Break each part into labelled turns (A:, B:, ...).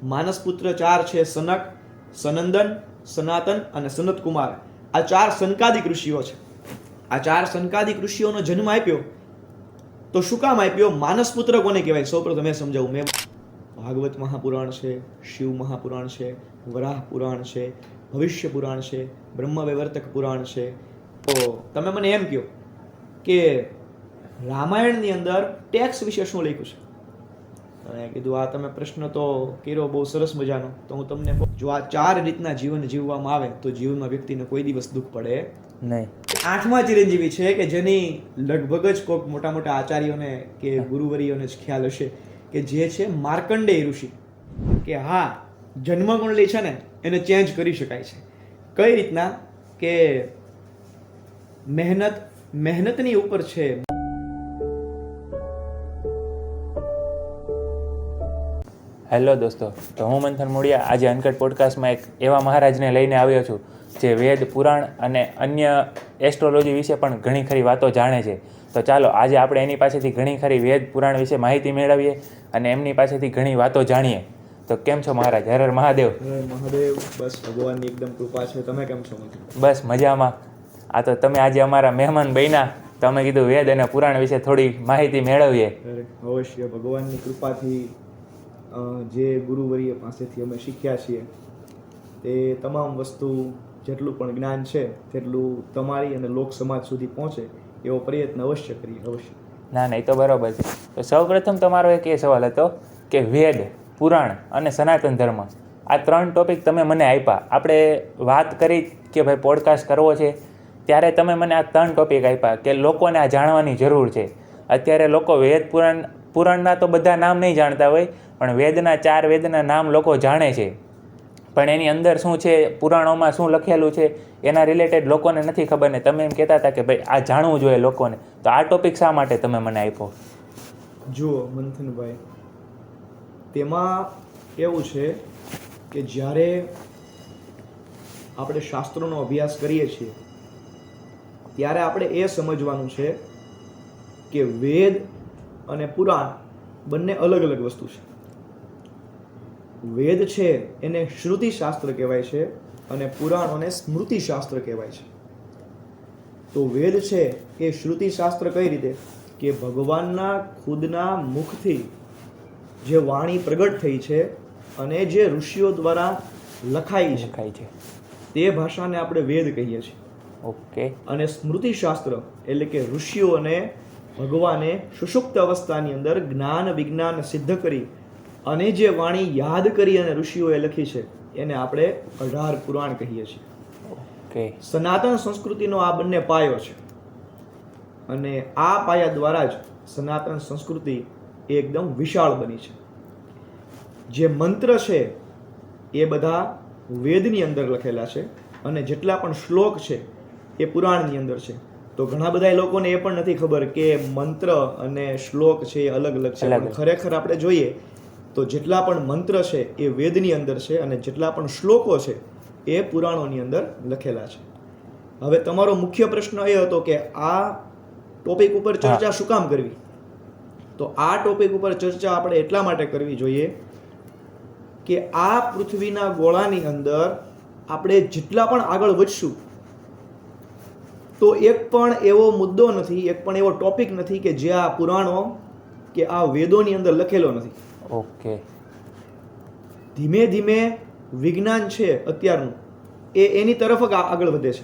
A: માનસપુત્ર 4 છે સનક, સનંદન, સનાતન અને સનત કુમાર. આ 4 સનકાદિક ઋષિઓ છે. આ 4 સનકાદિક ઋષિઓનો જન્મ આપ્યો તો શું કામ આપ્યો? માનસપુત્ર કોને કહેવાય? સૌપ્રથમ મેં સમજાવું. મેં ભાગવત મહાપુરાણ છે, શિવ મહાપુરાણ છે, વરાહ પુરાણ છે, ભવિષ્ય પુરાણ છે, બ્રહ્મ વૈવર્તક પુરાણ છે. તો તમે મને એમ કહો કે રામાયણની અંદર ટેક્સ વિશે શું લખ્યું છે? મેં કીધું આ તમે પ્રશ્ન તો કર્યો બહુ સરસ મજાનો. તો હું તમને કહું, જો આ 4 રીતના જીવન જીવવામાં આવે તો જીવનમાં વ્યક્તિને કોઈ દિવસ દુઃખ પડે
B: નહીં.
A: 8મા ચિરંજીવી છે કે જેની લગભગ જ કોઈક મોટા મોટા આચાર્યોને કે ગુરુવરીઓને જ ખ્યાલ હશે, કે જે છે માર્કંડેય ઋષિ. કે હા, જન્મકુંડલી છે ને એને ચેન્જ કરી શકાય છે. કઈ રીતના? કે મહેનતની ઉપર છે.
B: હેલો દોસ્તો, તો હું મંથન મોડિયા આજે અનકટ પોડકાસ્ટમાં એક એવા મહારાજને લઈને આવ્યો છું જે વેદ, પુરાણ અને અન્ય એસ્ટ્રોલોજી વિશે પણ ઘણી ખરી વાતો જાણે છે. તો ચાલો આજે આપણે એની પાસેથી ઘણી ખરી વેદ, પુરાણ વિશે માહિતી મેળવીએ અને એમની પાસેથી ઘણી વાતો જાણીએ. તો કેમ છો મહારાજ? હર હર મહાદેવ.
A: હર મહાદેવ. બસ ભગવાનની એકદમ કૃપા છે. તમે કેમ છો?
B: બસ મજામાં. આ તો તમે આજે અમારા મહેમાન બન્યા, તો અમે કીધું વેદ અને પુરાણ વિશે થોડી માહિતી મેળવીએ.
A: અવશ્ય, ભગવાનની કૃપાથી જે ગુરુવર્ય પાસેથી અમે શીખ્યા છીએ તે તમામ વસ્તુ જેટલું પણ જ્ઞાન છે તેટલું તમારી અને લોક સમાજ સુધી પહોંચે એવો પ્રયત્ન અવશ્ય કરીએ. અવશ્ય.
B: ના એ તો બરાબર છે. તો સૌપ્રથમ તમારો એક એ સવાલ હતો કે વેદ, પુરાણ અને સનાતન ધર્મ, આ 3 ટોપિક તમે મને આપ્યા. આપણે વાત કરી કે ભાઈ પોડકાસ્ટ કરવો છે, ત્યારે તમે મને આ 3 ટોપિક આપ્યા કે લોકોને આ જાણવાની જરૂર છે. અત્યારે લોકો વેદ, પુરાણના તો બધા નામ નહીં જાણતા હોય, પણ વેદના 4 વેદના નામ લોકો જાણે છે, પણ એની અંદર શું છે, પુરાણોમાં શું લખેલું છે, એના રિલેટેડ લોકોને નથી ખબર. ને તમે એમ કહેતા હતા કે ભાઈ આ જાણવું જોઈએ લોકોને, તો આ ટોપિક શા માટે તમે મને આપ્યો?
A: જુઓ મંથનભાઈ, તેમાં એવું છે કે જ્યારે આપણે શાસ્ત્રોનો અભ્યાસ કરીએ છીએ ત્યારે આપણે એ સમજવાનું છે કે વેદ અને પુરાણ બંને અલગ અલગ વસ્તુ છે. વેદ છે એને શ્રુતિ શાસ્ત્ર કહેવાય છે અને પુરાણોને સ્મૃતિ શાસ્ત્ર કહેવાય છે. તો વેદ છે એ શ્રુતિ શાસ્ત્ર કઈ રીતે? કે ભગવાનના ખુદના મુખથી જે વાણી પ્રગટ થઈ છે અને જે ઋષિઓ દ્વારા લખાઈ છે તે ભાષાને આપણે વેદ કહીએ છીએ.
B: ઓકે.
A: અને સ્મૃતિ શાસ્ત્ર એટલે કે ઋષિઓને ભગવાને સુષુપ્ત અવસ્થાની અંદર જ્ઞાન વિજ્ઞાન સિદ્ધ કરી અને જે વાણી યાદ કરી અને ઋષિઓએ લખી છે એને આપણે 18 પુરાણ કહીએ છીએ.
B: ઓકે.
A: સનાતન સંસ્કૃતિનો આ બંને પાયો છે અને આ પાયા દ્વારા જ સનાતન સંસ્કૃતિ એકદમ વિશાળ બની છે. જે મંત્ર છે એ બધા વેદની અંદર લખેલા છે અને જેટલા પણ શ્લોક છે એ પુરાણની અંદર છે. તો ઘણા બધા લોકોને એ પણ નથી ખબર કે મંત્ર અને શ્લોક છે એ અલગ અલગ છે, પણ ખરેખર આપણે જોઈએ તો જેટલા પણ મંત્ર છે એ વેદની અંદર છે અને જેટલા પણ શ્લોકો છે એ પુરાણોની અંદર લખેલા છે. હવે તમારો મુખ્ય પ્રશ્ન એ હતો કે આ ટોપિક ઉપર ચર્ચા શું કામ કરવી? તો આ ટોપિક ઉપર ચર્ચા આપણે એટલા માટે કરવી જોઈએ કે આ પૃથ્વીના ગોળાની અંદર આપણે જેટલા પણ આગળ વધશું તો એક પણ એવો મુદ્દો નથી, એક પણ એવો ટોપિક નથી કે જે આ પુરાણો કે આ વેદોની અંદર લખેલો નથી.
B: ઓકે.
A: ધીમે ધીમે વિજ્ઞાન છે અત્યારનું એ એની તરફ જ આગળ વધે છે.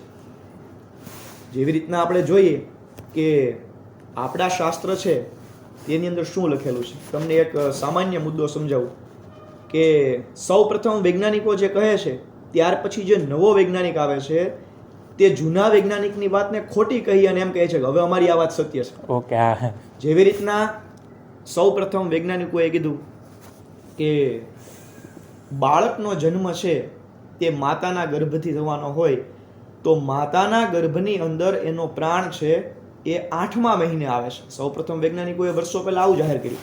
A: જેવી રીતના આપણે જોઈએ કે આપણા શાસ્ત્ર છે તેની અંદર શું લખેલું છે. તમને એક સામાન્ય મુદ્દો સમજાવું કે સૌ પ્રથમ વૈજ્ઞાનિકો જે કહે છે ત્યાર પછી જે નવો વૈજ્ઞાનિક આવે છે તે જૂના વૈજ્ઞાનિકની વાતને ખોટી કહી અને એમ કહે છે કે હવે અમારી આ વાત સત્ય છે.
B: ઓકે.
A: જેવી રીતના સૌ પ્રથમ વૈજ્ઞાનિકોએ કીધું કે બાળકનો જન્મ છે તે માતાના ગર્ભથી થવાનો હોય તો માતાના ગર્ભની અંદર એનો પ્રાણ છે એ 8મા મહિને આવે છે. સૌ પ્રથમ વૈજ્ઞાનિકોએ વર્ષો પહેલા આવું જાહેર કર્યું.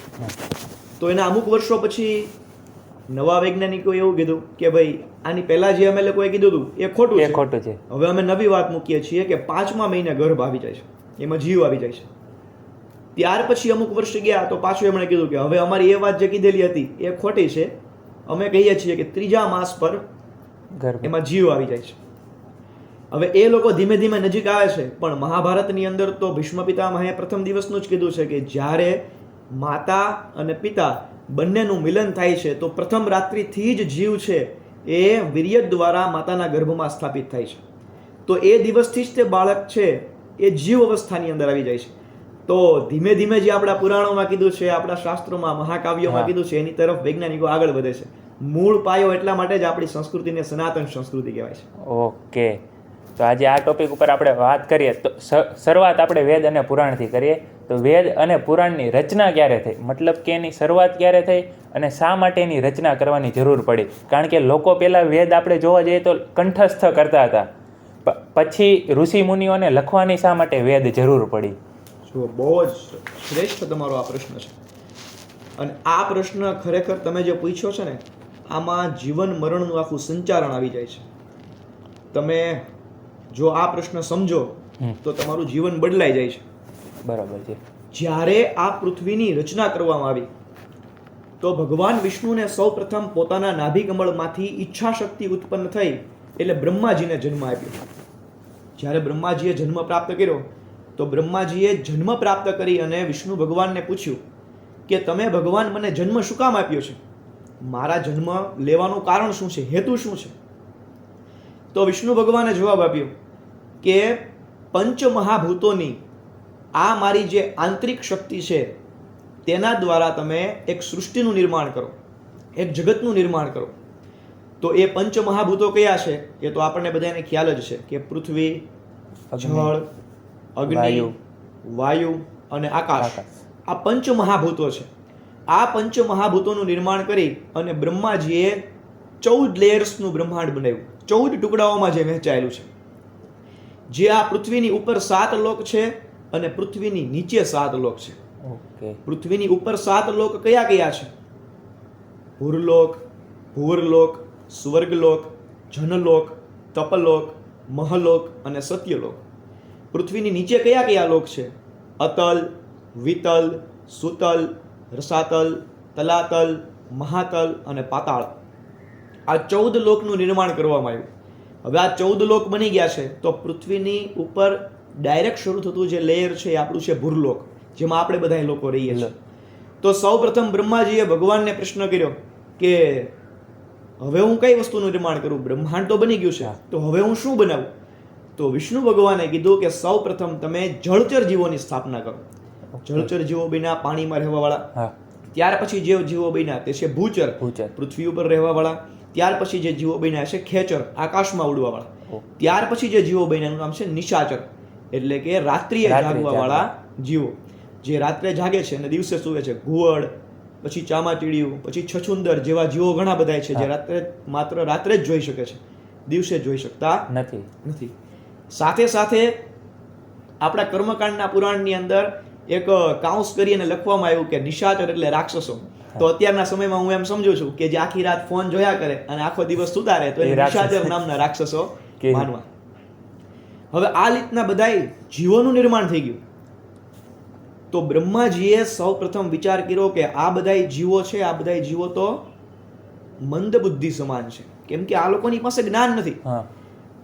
A: તો એના અમુક વર્ષો પછી નવા વૈજ્ઞાનિકોએ એવું કીધું કે ભાઈ આની પહેલા જે અમે લોકોએ કીધું હતું એ ખોટું છે. હવે અમે નવી વાત મૂકીએ છીએ કે 5મા મહિને ગર્ભ આવી જાય છે, એમાં જીવ આવી જાય છે. ત્યાર પછી અમુક વર્ષ ગયા તો પાછું એમણે કીધું કે હવે અમારી એ વાત જે કીધેલી હતી એ ખોટી છે, અમે કહીએ છીએ કે ત્રીજા માસ પર
B: ગર્ભ
A: એમાં જીવ આવી જાય છે. હવે એ લોકો ધીમે ધીમે નજીક આવે છે, પણ મહાભારતની અંદર તો ભીષ્મ પિતામહે પ્રથમ દિવસનું જ કીધું છે કે જ્યારે માતા અને પિતા બંનેનું મિલન થાય છે તો પ્રથમ રાત્રિથી જ જીવ છે એ વીર્ય દ્વારા માતાના ગર્ભમાં સ્થાપિત થાય છે. તો એ દિવસથી જ તે બાળક છે એ જીવ અવસ્થાની અંદર આવી જાય છે. તો ધીમે ધીમે જે આપણા પુરાણોમાં કીધું છે, આપણા શાસ્ત્રોમાં, મહાકાવ્યોમાં કીધું છે, એની તરફ વૈજ્ઞાનિકો આગળ વધે છે. મૂળ પાયો એટલા માટે જ આપણી સંસ્કૃતિને સનાતન સંસ્કૃતિ કહેવાય છે.
B: ઓકે, તો આજે આ ટોપિક ઉપર આપણે વાત કરીએ તો શરૂઆત આપણે વેદ અને પુરાણથી કરીએ. તો વેદ અને પુરાણની રચના ક્યારે થઈ, મતલબ કે એની શરૂઆત ક્યારે થઈ અને શા માટે એની રચના કરવાની જરૂર પડી? કારણ કે લોકો પહેલાં વેદ આપણે જોવા જઈએ તો કંઠસ્થ કરતા હતા, પછી ઋષિ મુનિઓને લખવાની શા માટે વેદ જરૂર પડી?
A: જો બહુ જ શ્રેષ્ઠ તમારો આ પ્રશ્ન છે, અને આ પ્રશ્ન ખરેખર તમે જે પૂછ્યો છે ને, આમાં જીવન મરણનું આખું સંચારણ આવી જાય છે. તમે જો આ પ્રશ્ન સમજો તો તમારું જીવન બદલાઈ જાય છે.
B: બરાબર છે.
A: જ્યારે આ પૃથ્વીની રચના કરવામાં આવી તો ભગવાન વિષ્ણુને સૌ પ્રથમ પોતાના નાભિકમળમાંથી ઈચ્છા શક્તિ ઉત્પન્ન થઈ એટલે બ્રહ્માજીને જન્મ આપ્યો. જ્યારે બ્રહ્માજીએ જન્મ પ્રાપ્ત કર્યો તો બ્રહ્માજીએ જન્મ પ્રાપ્ત કરી અને વિષ્ણુ ભગવાનને પૂછ્યું કે તમે ભગવાન મને જન્મ શું કામ આપ્યો છે? મારા જન્મ લેવાનું કારણ શું છે, હેતુ શું છે? તો વિષ્ણુ ભગવાને જવાબ આપ્યો કે પંચ મહાભૂતોની આ મારી જે આંતરિક શક્તિ છે તેના દ્વારા તમે એક સૃષ્ટિનું નિર્માણ કરો, એક જગતનું નિર્માણ કરો. તો એ પંચ મહાભૂતો કયા છે એ તો આપણને બધાને ખ્યાલ જ છે કે પૃથ્વી, જળ, અગ્નિ, વાયુ અને આકાશ. આ પંચ મહાભૂતો છે. આ પંચ મહાભૂતોનું નિર્માણ કરી અને બ્રહ્માજીએ 14 લેયર્સનું બ્રહ્માંડ બનાવ્યું. 14 ટુકડાઓમાં જે વહેંચાયેલું છે. જે આ પૃથ્વીની ઉપર 7 લોક છે અને પૃથ્વીની નીચે 7 લોક છે.
B: ઓકે.
A: પૃથ્વીની ઉપર 7 લોક કયા કયા છે? ભૂરલોક, ભૂવરલોક, સ્વર્ગલોક, જનલોક, તપલોક, મહલોક અને સત્યલોક. પૃથ્વીની નીચે કયા કયા લોક છે? અતલ, વિતલ, સુતલ, રસાતલ, તલાતલ, મહાતલ અને પાતાળ. આ 14 લોકનું નિર્માણ કરવામાં આવ્યું. હવે આ 14 લોક બની ગયા છે તો પૃથ્વીની ઉપર ડાયરેક્ટ શરૂ થતું જે લેયર છે એ આપણું છે ભૂરલોક, જેમાં આપણે બધા લોકો રહીએ છીએ. તો સૌ પ્રથમ બ્રહ્માજીએ ભગવાનને પ્રશ્ન કર્યો કે હવે હું કઈ વસ્તુનું નિર્માણ કરું? બ્રહ્માંડ તો બની ગયું છે, તો હવે હું શું બનાવું? તો વિષ્ણુ ભગવાને કીધું કે સૌ પ્રથમ તમે જળચર જીવોની સ્થાપના કરો. જળચર જીવો બન્યા પાણીમાં રહેવાવાળા. ત્યાર પછી જે જીવો બન્યા તે છે ભૂચર, પૃથ્વી ઉપર રહેવાવાળા. ત્યાર પછી જે જીવો બન્યા છે ખેચર, આકાશમાં ઉડવાવાળા. ત્યાર પછી જે જીવો બન્યા એનું નામ છે નિશાચર, એટલે કે રાત્રિએ જાગવાવાળા જીવો, જે રાત્રે જાગે છે અને દિવસે સૂવે છે. ઘુવડ, પછી ચામાચીડિયું, પછી છછુંદર જેવા જીવો ઘણા બધા છે જે રાત્રે માત્ર રાત્રે જ જોઈ શકે છે, દિવસે જોઈ શકતા નથી. સાથે સાથે આપણા કર્મકાંડના પુરાણની અંદર એક કાઉન્સ કરીને લખવામાં આવ્યું કે નિશાચર એટલે રાક્ષસો. તો અત્યારના સમયમાં હું એમ સમજુ છું કે જે આખી રાત ફોન જોયા કરે અને આખો દિવસ સુતા રહે તો એ નિશાચર નામના રાક્ષસો માનવા. હવે આ રીતના બધાય જીવોનું નિર્માણ થઈ ગયું. તો બ્રહ્માજીએ સૌ પ્રથમ વિચાર કર્યો કે આ બધાય જીવો છે, આ બધાય જીવો તો મંદ બુદ્ધિ સમાન છે, કેમ કે આ લોકોની પાસે જ્ઞાન નથી.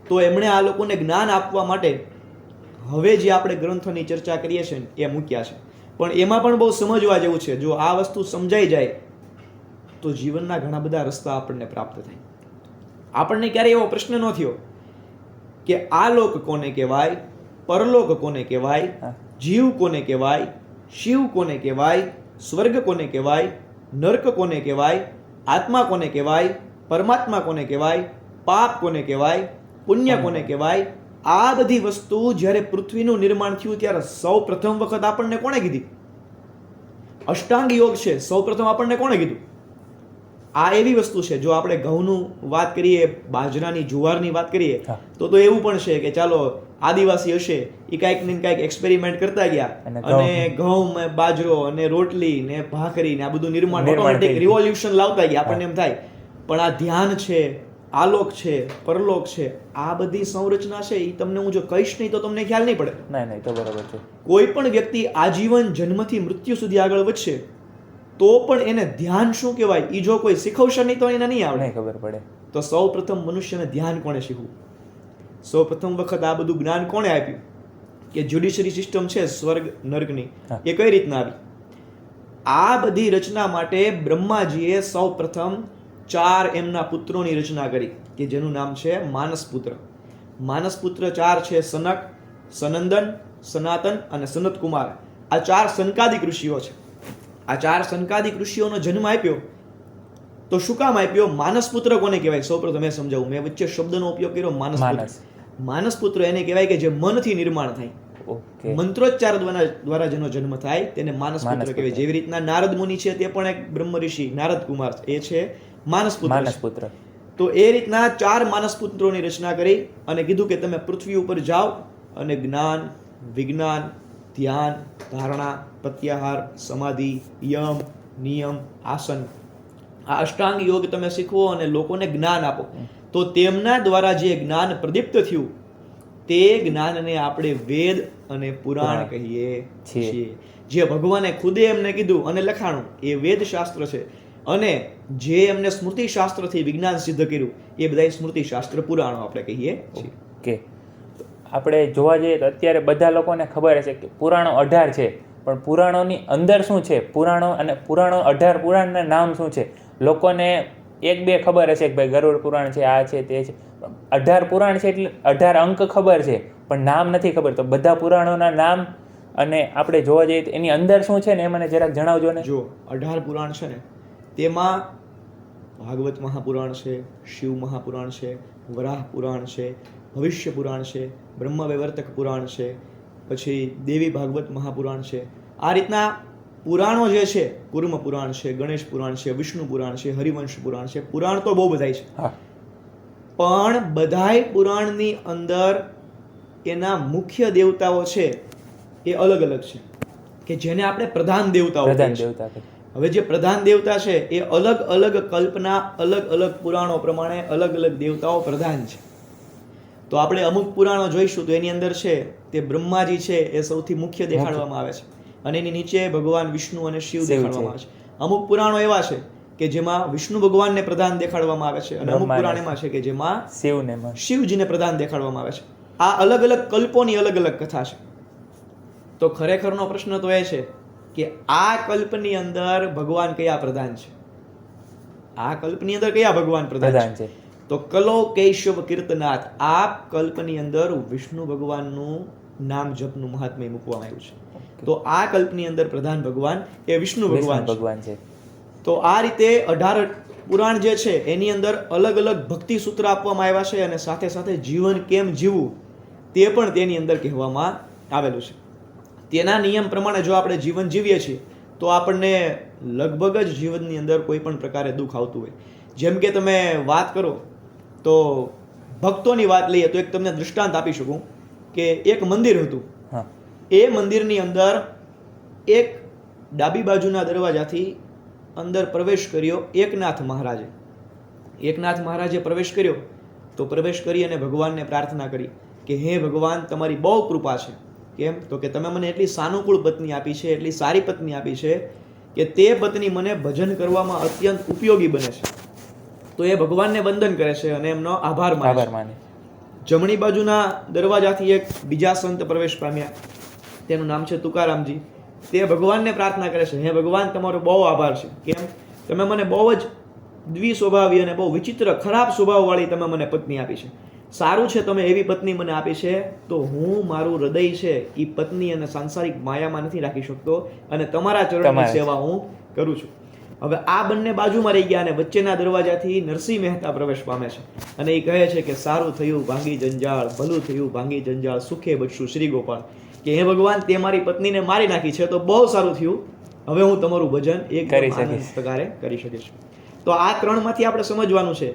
A: તો એમણે આ લોકોને જ્ઞાન આપવા માટે હવે જે આપણે ગ્રંથોની ચર્ચા કરીએ છીએ એ મૂક્યા છે. પણ એમાં પણ બહુ સમજવા જેવું છે. જો આ વસ્તુ સમજાઈ જાય તો જીવનના ઘણા બધા રસ્તા આપણને પ્રાપ્ત થાય. આપણને ક્યારેય એવો પ્રશ્ન ન થયો કે આ લોક કોને કહેવાય, પરલોક કોને કહેવાય, જીવ કોને કહેવાય, શિવ કોને કહેવાય, સ્વર્ગ કોને કહેવાય, નર્ક કોને કહેવાય, આત્મા કોને કહેવાય, પરમાત્મા કોને કહેવાય, પાપ કોને કહેવાય, પુણ્ય કોને કહેવાય. આ બધી વસ્તુ જ્યારે પૃથ્વીનું નિર્માણ થયું ત્યારે સૌ પ્રથમ વખત આપણને કોણે કીધી? અષ્ટાંગ યોગ છે, સૌ પ્રથમ આપણને કોણે કીધું? આ એવી વસ્તુ છે, જો આપણે ઘઉંનું વાત કરીએ, બાજરાની, જુવારની વાત કરીએ તો એવું પણ છે કે ચાલો આદિવાસી હશે એ કાંઈક ને કાંઈક એક્સપેરિમેન્ટ કરતા ગયા અને ઘઉં, બાજરો અને રોટલી ને ભાખરી ને આ બધું નિર્માણ ઓટોમેટિક રિવોલ્યુશન લાવતા ગયા. આપણને એમ થાય પણ આ ધ્યાન છે, આલોક છે, પરલોક છે, આ બધી સંરચના છે એ તમને હું જો કહીશ નહીં તો તમને ખ્યાલ નહીં પડે.
B: નહીં તો બરાબર છે.
A: કોઈ પણ વ્યક્તિ આજીવન જન્મથી મૃત્યુ સુધી આગળ વધશે તો પણ એને ધ્યાન શું કહેવાય એ જો કોઈ શીખવશે નહીં તો એને નહીં આવડે.
B: નહીં ખબર પડે.
A: તો સૌ પ્રથમ મનુષ્યને ધ્યાન કોણે શીખવું? સૌ પ્રથમ વખત આ બધું જ્ઞાન કોણે આપ્યું? કે જ્યુડિશરી સિસ્ટમ છે સ્વર્ગ નર્કની, એ કઈ રીતના આવી? આ બધી રચના માટે બ્રહ્માજીએ સૌ પ્રથમ 4 એમના પુત્રોની રચના કરી કે જેનું નામ છે માનસપુત્ર. માનસપુત્ર 4 છે સનક, સનંદન, સનાતન અને સનત કુમાર. આ 4 સનકાદિક ઋષિઓ છે. આ 4 સનકાદિક ઋષિઓનો જન્મ આપ્યો તો શું કામ આપ્યો? માનસપુત્ર કોને કહેવાય? સૌપ્રથમ મેં સમજાવું, મેં વચ્ચે શબ્દનો ઉપયોગ કર્યો માનસપુત્ર. માનસપુત્ર એને કહેવાય કે જે મનથી નિર્માણ થાય, મંત્રોચ્ચાર દ્વારા જેનો જન્મ થાય તેને માનસપુત્ર કહેવાય. જેવી રીતના નારદ મુનિ છે તે પણ એક બ્રહ્મ ઋષિ, નારદ કુમાર, એ છે માનસપુત્ર. તો એ રીતના 4 માનસપુત્રોની રચના કરી અને કીધું કે તમે પૃથ્વી ઉપર જાઓ અને જ્ઞાન, વિજ્ઞાન, ધ્યાન, ધારણા, પ્રત્યાહાર, સમાધિ, યમ, નિયમ, આસન, આ અષ્ટાંગ યોગ તમે શીખવો અને લોકોને જ્ઞાન આપો. તો તેમના દ્વારા જે જ્ઞાન પ્રદીપ્ત થયું તે જ્ઞાનને આપણે વેદ અને પુરાણ કહીએ છીએ. જે ભગવાને ખુદે એમને કીધું અને લખાણું એ વેદ શાસ્ત્ર છે, અને જે એમને સ્મૃતિ શાસ્ત્રથી વિજ્ઞાન સિદ્ધ કર્યું એ બધા સ્મૃતિ શાસ્ત્ર પુરાણો આપણે કહીએ છીએ.
B: કે આપણે જોવા જઈએ તો અત્યારે બધા લોકોને ખબર હશે કે પુરાણો 18 છે, પણ પુરાણોની અંદર શું છે, પુરાણો અને પુરાણો 18 પુરાણના નામ શું છે, લોકોને 1-2 ખબર હશે કે ભાઈ ગરુડ પુરાણ છે, આ છે, તે છે. 18 પુરાણ છે એટલે 18 અંક ખબર છે, પણ નામ નથી ખબર. તો બધા પુરાણોના નામ અને આપણે જોવા જઈએ તો એની અંદર શું છે ને એ મને જરાક જણાવજો ને.
A: જો 18 પુરાણ છે ને તેમાં ભાગવત મહાપુરાણ છે, શિવ મહાપુરાણ છે, વરાહ પુરાણ છે, ભવિષ્ય પુરાણ છે, બ્રહ્મ વૈવર્તક પુરાણ છે, પછી દેવી ભાગવત મહાપુરાણ છે. આ રીતના પુરાણો જે છે, કુર્મ પુરાણ છે, ગણેશ પુરાણ છે, વિષ્ણુ પુરાણ છે, હરિવંશ પુરાણ છે. પુરાણ તો બહુ બધાય છે, પણ બધાય પુરાણની અંદર એના મુખ્ય દેવતાઓ છે એ અલગ અલગ છે કે જેને આપણે પ્રધાન દેવતાઓ કહીએ છીએ. હવે જે પ્રધાન દેવતા છે એ અલગ અલગ કલ્પના, અલગ અલગ પુરાણો પ્રમાણે અલગ અલગ દેવતાઓ પ્રધાન છે. તો આપણે અમુક પુરાણો જોઈશું તો એની અંદર છે તે બ્રહ્માજી છે એ સૌથી મુખ્ય દેખાડવામાં આવે છે, અને એની નીચે ભગવાન વિષ્ણુ અને શિવ દેખાડવામાં આવે છે. અમુક પુરાણો એવા છે કે જેમાં વિષ્ણુ ભગવાનને પ્રધાન દેખાડવામાં આવે છે, અને અમુક પુરાણ એમાં છે કે જેમાં શિવજીને પ્રધાન દેખાડવામાં આવે છે. આ અલગ અલગ કલ્પોની અલગ અલગ કથા છે. તો ખરેખરનો પ્રશ્ન તો એ છે કે આ કલ્પની અંદર ભગવાન કયા પ્રધાન છે? આ કલ્પની અંદર કયા ભગવાન પ્રધાન છે? તો કલો કેશવ કીર્તનાથ, આ કલ્પની અંદર વિષ્ણુ ભગવાનનું નામ જપનું મહાત્મ્ય મૂકવામાં આવ્યું છે. તો આ કલ્પની અંદર પ્રધાન ભગવાન એ વિષ્ણુ ભગવાન છે. તો આ રીતે 18 પુરાણ જે છે એની અંદર અલગ અલગ ભક્તિ સૂત્ર આપવામાં આવ્યા છે, અને સાથે સાથે જીવન કેમ જીવવું તે પણ તેની અંદર કહેવામાં આવેલું છે. તેના નિયમ પ્રમાણે જો આપણે જીવન જીવીએ છીએ તો આપણને લગભગ જ જીવનની અંદર કોઈ પણ પ્રકારે દુઃખ આવતું હોય. જેમ કે તમે વાત કરો તો ભક્તોની વાત લઈએ તો એક તમને દૃષ્ટાંત આપી શકું કે એક મંદિર હતું. એ મંદિરની અંદર એક ડાબી બાજુના દરવાજાથી અંદર પ્રવેશ કર્યો એકનાથ મહારાજે. એકનાથ મહારાજે પ્રવેશ કર્યો તો પ્રવેશ કરી અને ભગવાનને પ્રાર્થના કરી કે હે ભગવાન, તમારી બહુ કૃપા છે. કેમ? તો કે તમે મને એટલી સાનુકૂળ પત્ની આપી છે, એટલી સારી પત્ની આપી છે કે તે પત્ની મને ભજન કરવામાં અત્યંત ઉપયોગી બને છે. તો એ ભગવાનને વંદન કરે છે અને એમનો આભાર માને. જમણી બાજુના દરવાજાથી એક બીજા સંત પ્રવેશ પામ્યા, તેનું નામ છે તુકારામજી. તે ભગવાનને પ્રાર્થના કરે છે, હે ભગવાન, તમારો બહુ આભાર છે. કેમ? તમે મને બહુ જ દ્વિસ્વભાવી અને બહુ વિચિત્ર ખરાબ સ્વભાવવાળી તમે મને પત્ની આપી છે. સારું છે તમે એવી પત્ની મને આપી છે, તો હું મારું હૃદય છે એ પત્ની અને સાંસારિક માયામાં નથી રાખી શકતો, અને તમારા ચરણની સેવા હું કરું છું. હવે આ બંને બાજુમાં રહી ગયા અને વચ્ચેના દરવાજાથી નરસિંહ મહેતા પ્રવેશ પામે છે, અને એ કહે છે કે સારું થયું ભાંગી જંજાળ, ભલું થયું ભાંગી જંજાળ, સુખે બચશું શ્રી ગોપાળ. કે હે ભગવાન, તે મારી પત્નીને મારી નાખી છે તો બહુ સારું થયું, હવે હું તમારું ભજન એક પ્રકારે કરી શકીશ. તો આ 3 માંથી આપણે સમજવાનું છે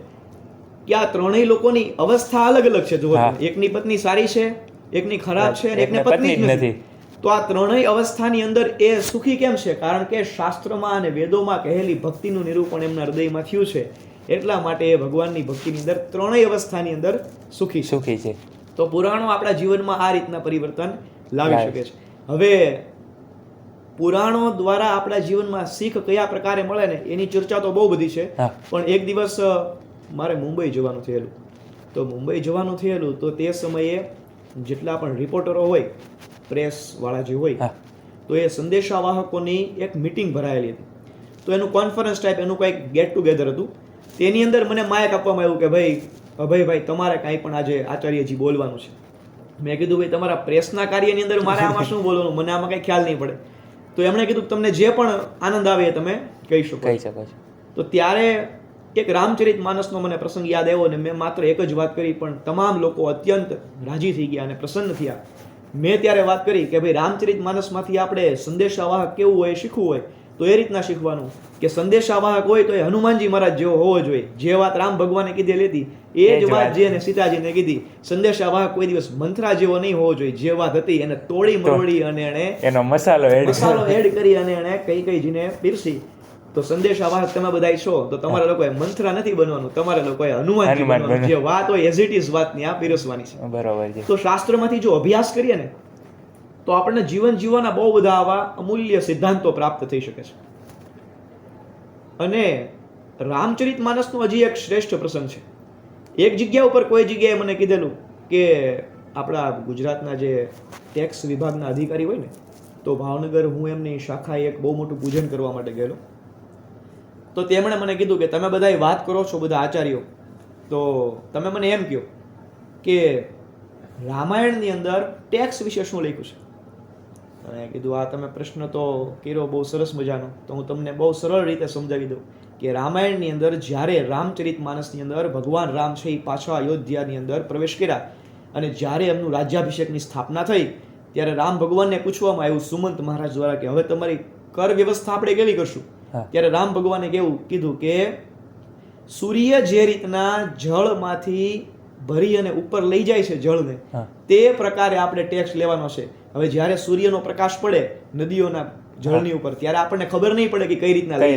A: કે આ ત્રણેય લોકોની અવસ્થા અલગ અલગ છે. જો એકની પત્ની સારી છે, એકની ખરાબ છે, અને એકને પત્ની જ નથી. તો આ ત્રણેય અવસ્થાની અંદર એ સુખી કેમ છે? કારણ કે શાસ્ત્રમાં અને વેદોમાં કહેલી ભક્તિનું નિરૂપણ એમના હૃદયમાં થયું છે, એટલા માટે એ ભગવાનની ભક્તિની અંદર ત્રણેય અવસ્થાની અંદર સુખી છે. તો પુરાણો આપણા જીવનમાં આ રીતના પરિવર્તન લાવી શકે છે. હવે પુરાણો દ્વારા આપણા જીવનમાં શીખ કયા પ્રકારે મળે ને એની ચર્ચા તો બહુ બધી છે.
B: હા.
A: પણ એક દિવસ મારે મુંબઈ જવાનું થયેલું. તો મુંબઈ જવાનું થયેલું તો તે સમયે જેટલા પણ રિપોર્ટરો હોય, પ્રેસવાળા જે હોય,
B: હા.
A: તો એ સંદેશાવાહકોની એક મિટિંગ ભરાયેલી હતી. તો એનું કોન્ફરન્સ ટાઈપ એનું કંઈક ગેટ ટુગેધર હતું. તેની અંદર મને માયક આપવામાં આવ્યું કે ભાઈ અભયભાઈ તમારે કાંઈ પણ આજે આચાર્યજી બોલવાનું છે. મેં કીધું ભાઈ તમારા પ્રેસના કાર્યની અંદર મારે આમાં શું બોલવાનું, મને આમાં કંઈ ખ્યાલ નહીં પડે. તો એમણે કીધું તમને જે પણ આનંદ આવે એ તમે કહી શકો.
B: કહી શકો છો.
A: તો ત્યારે એક રામચરિત માનસનો મને પ્રસંગ યાદ આવ્યો અને મેં માત્ર એક જ વાત કરી, પણ તમામ લોકો અત્યંત રાજી થઈ ગયા અને પ્રસન્ન થયા. મેં ત્યારે વાત કરી કે ભાઈ રામચરિત માનસમાંથી આપણે સંદેશાવાહક કેવું હોય શીખવું હોય તો એ રીતના શીખવાનું કે સંદેશાવાહક હોય તો એ હનુમાનજી મહારાજ જેવો હોવો જોઈએ. જે વાત રામ ભગવાને કીધેલી હતી એ જ વાત જે સીતાજીને કીધી. સંદેશાવાહક કોઈ દિવસ મંથરા જેવો નહીં હોવો જોઈએ. જે વાત હતી એને તોડી મરોડી અને એને
B: એનો મસાલો
A: એડ કરી અને એને કઈ જીને પીરસી. તો સંદેશાવાહક તમે બધા છો તો તમારા લોકોએ મંથરા નથી બનવાનું, તમારા લોકોએ હનુમાનજી બનવાનું. જે વાત હોય એઝ ઇટ ઇઝ વાત ની આ પીરસવાની છે.
B: બરોબર છે.
A: તો શાસ્ત્રમાંથી જો અભ્યાસ કરીએ ને તો આપણને જીવન જીવવાના બહુ બધા આવા અમૂલ્ય સિદ્ધાંતો પ્રાપ્ત થઈ શકે છે. અને રામચરિત માનસનો હજી એક શ્રેષ્ઠ પ્રસંગ છે. એક જગ્યા ઉપર કોઈ જગ્યાએ મને કીધેલું કે આપણા ગુજરાતના જે ટેક્સ વિભાગના અધિકારી હોય ને, તો ભાવનગર હું એમની શાખાએ એક બહુ મોટું પૂજન કરવા માટે ગયેલો. તો તેમણે મને કીધું કે તમે બધા વાત કરો છો બધા આચાર્યો, તો તમે મને એમ કહો કે રામાયણની અંદર ટેક્સ વિશે શું લખ્યું છે. અને કીધું આ તમે પ્રશ્ન તો કર્યો બહુ સરસ મજાનો, તો હું તમને બહુ સરળ રીતે સમજાવી દઉં કે રામાયણની અંદર જ્યારે રામચરિત માનસની અંદર ભગવાન રામ છે એ પાછા અયોધ્યાની અંદર પ્રવેશ કર્યા અને જ્યારે એમનું રાજ્યાભિષેકની સ્થાપના થઈ ત્યારે રામ ભગવાનને પૂછવામાં આવ્યું સુમંત મહારાજ દ્વારા કે હવે તમારી કર વ્યવસ્થા આપણે કેવી કરશું. ત્યારે રામ ભગવાને કેવું કીધું કે સૂર્ય જે રીતના જળમાંથી ભરી અને ઉપર લઈ જાય છે જળને, તે પ્રકારે આપણે ટેક્સ લેવાનો છે. હવે જ્યારે સૂર્યનો પ્રકાશ પડે નદીઓના જળની ઉપર ત્યારે આપણને ખબર નહીં પડે કે કઈ રીતના લઈ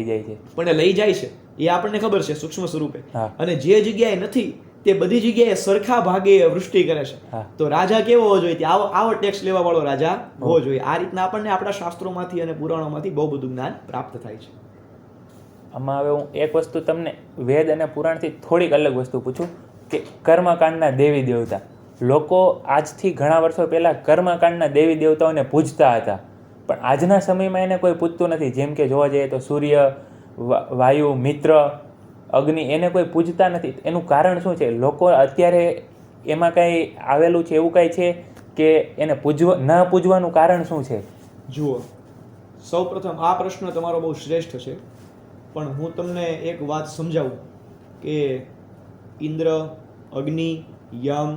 A: જાય છે, પણ એ લઈ જાય છે એ આપણને ખબર છે સૂક્ષ્મ સ્વરૂપે. અને જે જગ્યાએ નથી તે બધી જગ્યાએ સરખા ભાગે વૃષ્ટિ કરે છે. તો રાજા કેવો હોવો જોઈએ, આવો ટેક્સ લેવા વાળો રાજા હોવો જોઈએ. આ રીતના આપણને આપણા શાસ્ત્રોમાંથી અને પુરાણોમાંથી બહુ બધું જ્ઞાન પ્રાપ્ત થાય છે.
B: આમાં હવે હું એક વસ્તુ તમને વેદ અને પુરાણથી થોડીક અલગ વસ્તુ પૂછું કે કર્મકાંડના દેવી દેવતા, લોકો આજથી ઘણા વર્ષો પહેલા કર્મકાંડના દેવી દેવતાઓને પૂજતા હતા, પણ આજના સમયમાં એને કોઈ પૂજતું નથી. જેમ કે જોવા જઈએ તો સૂર્ય, વાયુ, મિત્ર, અગ્નિ, એને કોઈ પૂજતા નથી. એનું કારણ શું છે? લોકો અત્યારે એમાં કંઈ આવેલું છે એવું કંઈ છે કે એને ન પૂજવાનું કારણ શું છે?
A: જુઓ, સૌપ્રથમ આ પ્રશ્ન તમારો બહુ શ્રેષ્ઠ છે, પણ હું તમને એક વાત સમજાવું કે ઇન્દ્ર, અગ્નિ, યમ,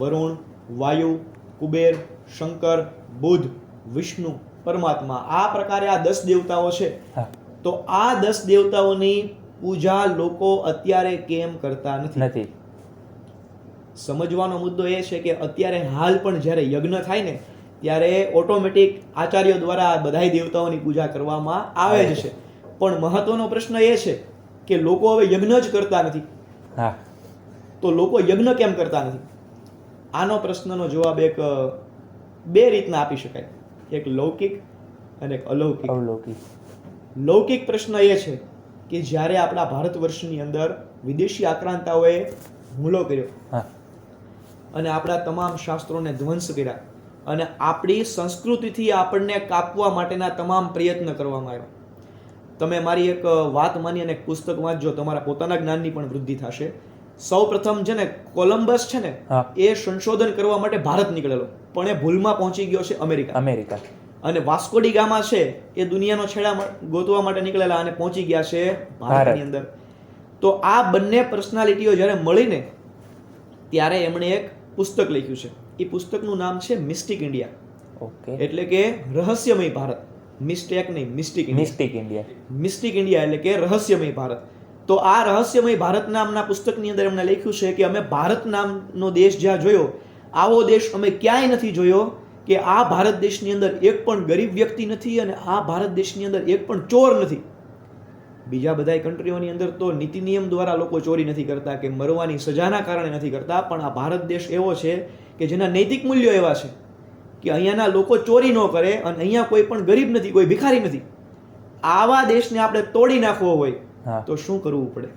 A: વરુણ, વાયુ, કુબેર, શંકર, બુધ, વિષ્ણુ, પરમાત્મા, આ પ્રકારે આ 10 દેવતાઓ છે. તો આ 10 દેવતાઓની પૂજા લોકો અત્યારે કેમ કરતા નથી? સમજવાનો મુદ્દો એ છે કે અત્યારે હાલ પણ જ્યારે યજ્ઞ થાય ને ત્યારે ઓટોમેટિક આચાર્યો દ્વારા બધા દેવતાઓની પૂજા કરવામાં આવે જ છે. પણ મહત્વનો પ્રશ્ન એ છે કે લોકો હવે યજ્ઞ જ કરતા નથી. તો લોકો યજ્ઞ કેમ કરતા નથી? આનો પ્રશ્નનો જવાબ બે રીતના આપી શકાય, એક લૌકિક અને એક અલૌકિક. લૌકિક પ્રશ્ન એ છે કે જ્યારે આપણા ભારત વર્ષની અંદર વિદેશી આક્રાંતાઓએ હુમલો કર્યો અને આપણા તમામ શાસ્ત્રોને ધ્વંસ કર્યા અને આપણી સંસ્કૃતિથી આપણને કાપવા માટેના તમામ પ્રયત્ન કરવામાં આવ્યા. તમે મારી એક વાત માની અને એક પુસ્તક વાંચજો, તમારા પોતાના જ્ઞાનની પણ વૃદ્ધિ થશે. સૌ પ્રથમ છે ને કોલંબસ છે ને એ સંશોધન કરવા માટે ભારત નીકળેલો, પણ એ ભૂલમાં પહોંચી ગયો છે અમેરિકા. અને વાસ્કો ડી ગામા છે એ દુનિયાનો છેડા ગોતવા માટે નીકળેલા અને પહોંચી ગયા છે ભારતની અંદર. તો આ બંને પર્સનાલિટીઓ જ્યારે મળીને ત્યારે એમણે એક પુસ્તક લખ્યું છે. એ પુસ્તકનું નામ છે મિસ્ટિક ઇન્ડિયા. એટલે કે રહસ્યમય ભારત. મિસ્ટેક નહીં, મિસ્ટિક ઇન્ડિયા. મિસ્ટિક ઇન્ડિયા એટલે કે રહસ્યમય ભારત. તો આ રહસ્યમય ભારત નામના પુસ્તકની અંદર એમણે લખ્યું છે કે અમે ભારત નામનો દેશ જ્યાં જોયો, આવો દેશ અમે ક્યાંય નથી જોયો કે આ ભારત દેશની અંદર એક પણ ગરીબ વ્યક્તિ નથી અને આ ભારત દેશની અંદર એક પણ ચોર નથી. બીજા બધા કન્ટ્રીઓની અંદર તો નીતિ નિયમ દ્વારા લોકો ચોરી નથી કરતા કે મરવાની સજાના કારણે નથી કરતા, પણ આ ભારત દેશ એવો છે કે જેના નૈતિક મૂલ્યો એવા છે કે અહીંયાના લોકો ચોરી ન કરે અને અહીંયા કોઈ પણ ગરીબ નથી, કોઈ ભિખારી નથી. આવા દેશને આપણે તોડી નાખવો હોય
B: હા.
A: તો શું કરવું પડે?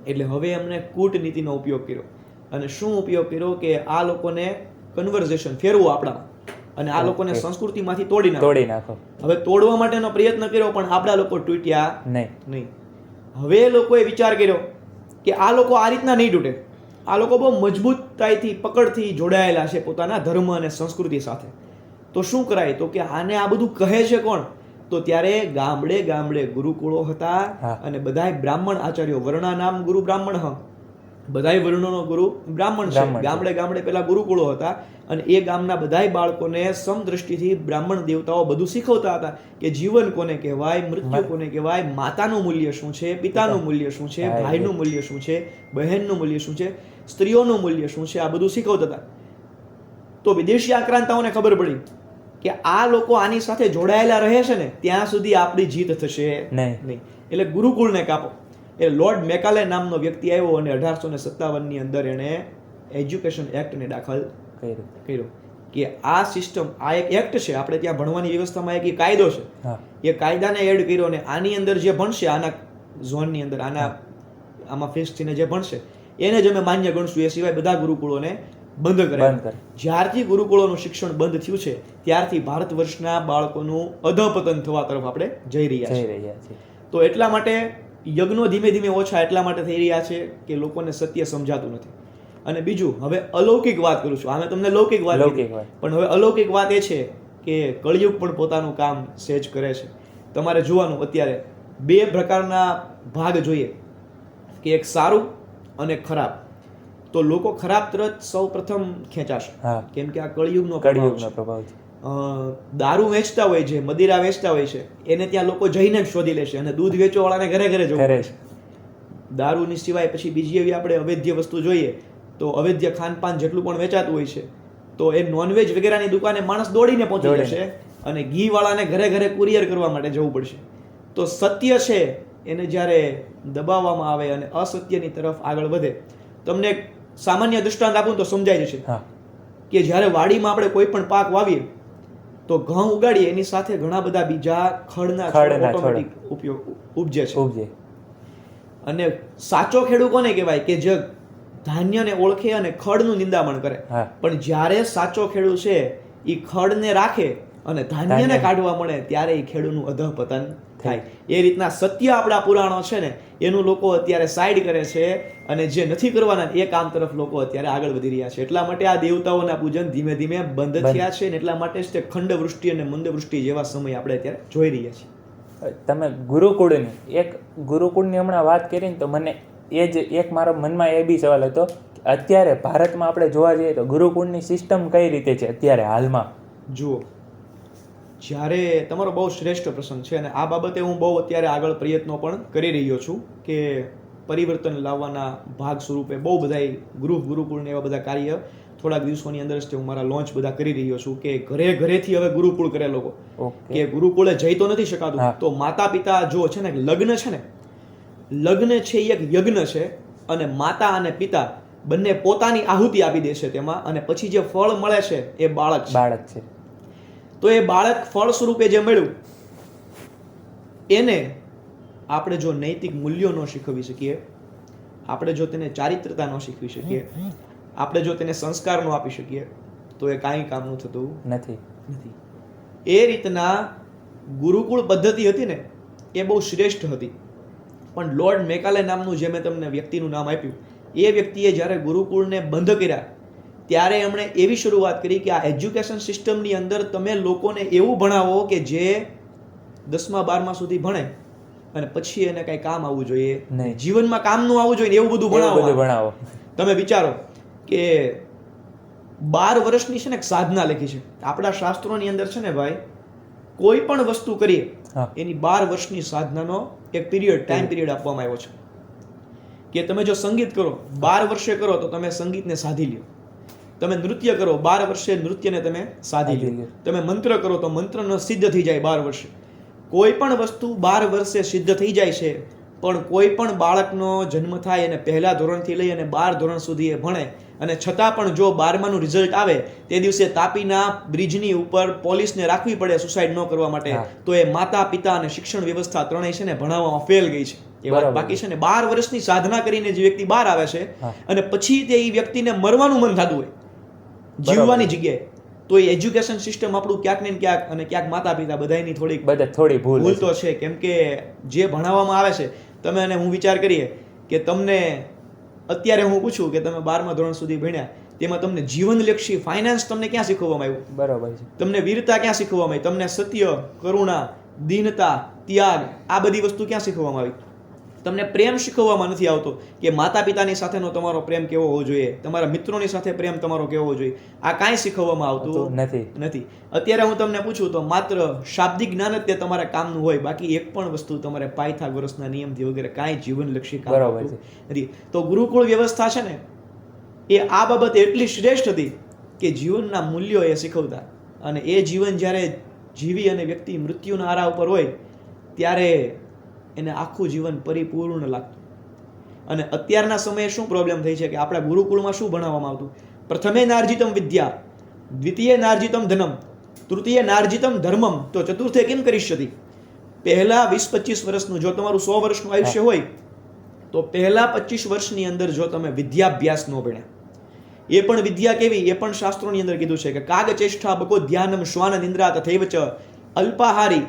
A: એટલે હવે અમને કૂટનીતિનો ઉપયોગ કર્યો. અને શું ઉપયોગ કર્યો કે આ લોકોને કન્વર્ઝેશન ફેરવો આપણામાં, અને આ લોકોને
B: Okay.
A: સંસ્કૃતિમાંથી તોડી
B: નાખો.
A: હવે તોડવા માટેનો પ્રયત્ન કર્યો, પણ આપણા લોકો તૂટ્યા
B: નહીં.
A: હવે લોકોએ વિચાર કર્યો કે આ લોકો આ રીતના નહીં તૂટે. આ લોકો બહુ મજબૂતાઈથી પકડથી જોડાયેલા છે પોતાના ધર્મ અને સંસ્કૃતિ સાથે. તો શું કરાય? તો કે આને આ બધું કહે છે કોણ? તો ત્યારે ગામડે ગામડે ગુરુકુળો હતા,
B: હા.
A: અને બધાય બ્રાહ્મણ આચાર્યો, વર્ણાનામ ગુરુ બ્રાહ્મણ, બધાય વર્ણોનો ગુરુ બ્રાહ્મણ છે.
B: બ્રાહ્મણ છે.
A: ગામડે ગામડે પેલા ગુરુકુળો હતા, અને એ ગામના બધાય બાળકોને સમદ્રષ્ટિથી બ્રાહ્મણ દેવતાઓ બધું શીખવતા હતા કે જીવન કોને કહેવાય, મૃત્યુ કોને કહેવાય, માતાનું મૂલ્ય શું છે, પિતાનું મૂલ્ય શું છે,
B: હા,
A: ભાઈનું મૂલ્ય શું છે, બહેનનું મૂલ્ય શું છે, સ્ત્રીઓનું મૂલ્ય શું છે, આ બધું શીખવતા હતા. તો વિદેશી આક્રાંતાઓને ખબર પડી કે આ લોકો આની સાથે જોડાયેલા રહે છે ને ત્યાં સુધી આપણી જીત થશે નહીં. એટલે ગુરુકુળને કાપો. એટલે લોર્ડ મેકાલે નામનો વ્યક્તિ આવ્યો અને 1857 અંદર એણે એજ્યુકેશન એક્ટને દાખલ કર્યો કે આ સિસ્ટમ, આ એક એક્ટ છે, આપણે ત્યાં ભણવાની વ્યવસ્થામાં એક કાયદો છે, એ કાયદાને એડ કર્યો, અને આની અંદર જે ભણશે, આના ઝોનની અંદર આમાં ફિક્સ થઈને જે ભણશે એને જ અમે માન્ય ગણશું. એ સિવાય બધા ગુરુકુળોને બંધ કરે. જ્યારથી ગુરુકુળોનું શિક્ષણ બંધ થયું છે ત્યારથી ભારત વર્ષના બાળકોનું અધપતન થવા તરફ આપણે જઈ રહ્યા છીએ. તો એટલા માટે યજ્ઞો ધીમે ધીમે ઓછા એટલા માટે થઈ રહ્યા છે કે લોકોને સત્ય સમજાતું નથી. અને બીજું, હવે અલૌકિક વાત કરું છું. આમે તમને લૌકિક વાત કીધી, પણ હવે અલૌકિક વાત એ છે કે કળિયુગ પણ પોતાનું કામ સહેજ કરે છે. તમારે જોવાનું અત્યારે બે પ્રકારના ભાગ જોઈએ કે એક સારું અને ખરાબ. તો લોકો ખરાબ તરફ સૌ પ્રથમ ખેંચાશે, કેમ કે આ કળિયુગનો પ્રભાવ છે. દારૂ વેચતા હોય છે, મદિરા વેચતા હોય છે, એને ત્યાં લોકો જઈને જ શોધી લેશે, અને દૂધ વેચવાવાળાને ઘરે ઘરે જવું છે. દારૂની સિવાય પછી બીજી એવી આપણે અવૈધ્ય વસ્તુ જોઈએ તો અવૈધ્ય ખાનપાન જેટલું પણ વેચાતું હોય છે, તો એ નોનવેજ વગેરેની દુકાને માણસ દોડીને પહોંચી જશે, અને ઘી વાળાને ઘરે ઘરે કુરિયર કરવા માટે જવું પડશે. તો સત્ય છે એને જ્યારે દબાવવામાં આવે અને અસત્યની તરફ આગળ વધે, તમને એક સામાન્ય દૃષ્ટાંત આપું તો સમજાય જશે કે જ્યારે વાડીમાં આપણે કોઈ પણ પાક વાવીએ તો ઘઉં ઉગાડીએ, એની સાથે ઘણા બધા બીજા ખડના ઓટોમેટિક ઉપજે છે. અને સાચો ખેડૂત કોને કહેવાય? કે જે ધાન્યને ઓળખે અને ખડનું નિંદામણ કરે. પણ જ્યારે સાચો ખેડૂત છે એ ખડને રાખે અને ધાન્યને કાઢવા મળે ત્યારે એ ખેડૂતનું અધઃપતન થાય. એ રીતના સત્ય આપણા પુરાણો છે ને એનું લોકો અત્યારે સાઈડ કરે છે, અને જે નથી કરવાના એ કામ તરફ લોકો અત્યારે આગળ વધી રહ્યા છે. એટલા માટે આ દેવતાઓના પૂજન ધીમે ધીમે બંધ થયા છે, અને એટલા માટે જ તે ખંડ વૃષ્ટિ અને મંદ વૃષ્ટિ જેવા સમય આપણે અત્યારે જોઈ રહ્યા છીએ.
B: તમે ગુરુકુળની હમણાં વાત કરી ને, તો મને એ જ એક મારા મનમાં એ બી સવાલ હતો, અત્યારે ભારતમાં આપણે જોવા જઈએ તો ગુરુકુળની સિસ્ટમ કઈ રીતે છે અત્યારે હાલમાં?
A: જુઓ, જ્યારે તમારો બહુ શ્રેષ્ઠ પ્રસંગ છે, અને આ બાબતે હું બહુ અત્યારે આગળ પ્રયત્નો પણ કરી રહ્યો છું કે પરિવર્તન લાવવાના ભાગ સ્વરૂપે બહુ બધા ગુરુકુળને એવા બધા કાર્ય થોડાક દિવસોની અંદર જ હું મારા લોન્ચ બધા કરી રહ્યો છું કે ઘરે ઘરેથી હવે ગુરુકુળ કરે લોકો, કે ગુરુકુળે જઈ તો નથી શકાતું, તો માતા પિતા જો છે ને લગ્ન છે ને, લગ્ન છે એ એક યજ્ઞ છે, અને માતા અને પિતા બંને પોતાની આહુતિ આપી દેશે તેમાં, અને પછી જે ફળ મળે છે એ બાળક છે. તો એ બાળક ફળ સ્વરૂપે જે મળ્યું એને આપણે જો નૈતિક મૂલ્યો ન શીખવી શકીએ, આપણે જો તેને ચારિત્રતા ન શીખવી શકીએ, આપણે જો તેને સંસ્કાર ન આપી શકીએ, તો એ કાંઈ કામનું થતું નથી. એ રીતના ગુરુકુળ પદ્ધતિ હતી ને એ બહુ શ્રેષ્ઠ હતી, પણ લોર્ડ મેકાલે નામનું જે મેં તમને વ્યક્તિનું નામ આપ્યું, એ વ્યક્તિએ જ્યારે ગુરુકુળને બંધ કર્યા ત્યારે એમણે એવી શરૂઆત કરી કે આ એજ્યુકેશન સિસ્ટમની અંદર તમે લોકોને એવું ભણાવો કે જે 10મા 12મા સુધી ભણે અને પછી એને કઈ કામ આવવું જોઈએ, જીવનમાં કામનું આવવું જોઈએ, એવું બધું ભણાવો. તમે વિચારો કે 12 વર્ષની છે ને એક સાધના લખી છે આપણા શાસ્ત્રોની અંદર છે ને ભાઈ, કોઈ પણ વસ્તુ કરીએ એની 12 વર્ષની સાધનાનો એક ટાઈમ પીરિયડ આપવામાં આવ્યો છે. કે તમે જો સંગીત કરો 12 વર્ષે કરો તો તમે સંગીતને સાધી લ્યો, તમે નૃત્ય કરો 12 વર્ષે નૃત્યને તમે સાધી લ્યો, તમે મંત્ર કરો તો મંત્રનો સિદ્ધ થઈ જાય 12 વર્ષે. કોઈ પણ વસ્તુ 12 વર્ષે સિદ્ધ થઈ જાય છે, પણ કોઈ પણ બાળકનો જન્મ થાય અને પહેલા ધોરણથી લઈ અને 12 ધોરણ સુધી એ ભણે અને છતાં પણ જો 12માનું રિઝલ્ટ આવે તે દિવસે તાપીના બ્રિજની ઉપર પોલીસને રાખવી પડે સુસાઇડ ન કરવા માટે, તો એ માતા પિતા અને શિક્ષણ વ્યવસ્થા ત્રણેય છે ને ભણાવવામાં ફેલ ગઈ છે. એ વાત બાકી છે ને 12 વર્ષની સાધના કરીને જે વ્યક્તિ બહાર આવે છે અને પછી તે વ્યક્તિને મરવાનું મન થતું હોય જીવવાની જગ્યાએ, તો એ એજ્યુકેશન સિસ્ટમ આપણું ક્યાંક ને ક્યાંક અને ક્યાંક માતા પિતા બધાની થોડી ભૂલ તો છે. કેમ કે જે ભણાવવામાં આવે છે, તમે અને હું વિચાર કરીએ કે તમને અત્યારે હું પૂછું કે તમે 12મા ધોરણ સુધી ભણ્યા, તેમાં તમને જીવનલક્ષી ફાઇનાન્સ તમને ક્યાં શીખવવામાં આવ્યું?
B: બરાબર છે.
A: તમને વીરતા ક્યાં શીખવવામાં આવી? તમને સત્ય, કરુણા, દીનતા, ત્યાગ, આ બધી વસ્તુ ક્યાં શીખવવામાં આવી? તમને પ્રેમ શીખવવામાં નથી આવતો કે માતા પિતાની સાથેનો તમારો પ્રેમ કેવો હોવો જોઈએ, તમારા મિત્રોની સાથે પ્રેમ તમારો કેવો હોવો જોઈએ. આ કાંઈ શીખવવામાં આવતું નથી. અત્યારે હું તમને પૂછું તો માત્ર શાબ્દિક જ્ઞાન જ તે તમારા કામનું હોય, બાકી એક પણ વસ્તુ તમારે પાયથાગોરસના નિયમથી વગેરે કાંઈ જીવનલક્ષી કામ આવતું નથી. તો ગુરુકુળ વ્યવસ્થા છે ને એ આ બાબતે એટલી શ્રેષ્ઠ હતી કે જીવનના મૂલ્યો એ શીખવતા, અને એ જીવન જ્યારે જીવી અને વ્યક્તિ મૃત્યુના આરા ઉપર હોય ત્યારે એને આખું જીવન પરિપૂર્ણ લાગતું. અને અત્યારના સમયે શું પ્રોબ્લેમ થઈ છે કે આપણા ગુરુકુળમાં શું ભણાવવામાં આવતું? પ્રથમે નાર્જિતમ વિદ્યા, દ્વિતીય નાર્જિતમ ધનમ, તૃતીય નાર્જિતમ ધર્મમ, તો ચતુર્થે કિમ કરિષ્યતિ. પહેલા 20-25 વર્ષનું, જો તમારું 100 વર્ષનું આયુષ્ય હોય તો પહેલા 25 વર્ષની અંદર જો તમે વિદ્યાભ્યાસ ન ભણ્યા, એ પણ વિદ્યા કેવી, એ પણ શાસ્ત્રોની અંદર કીધું છે કે કાગ ચેષ્ટા બકો ધ્યાનમ શ્વાન નિંદ્રા તથૈવ ચ અલ્પાહારી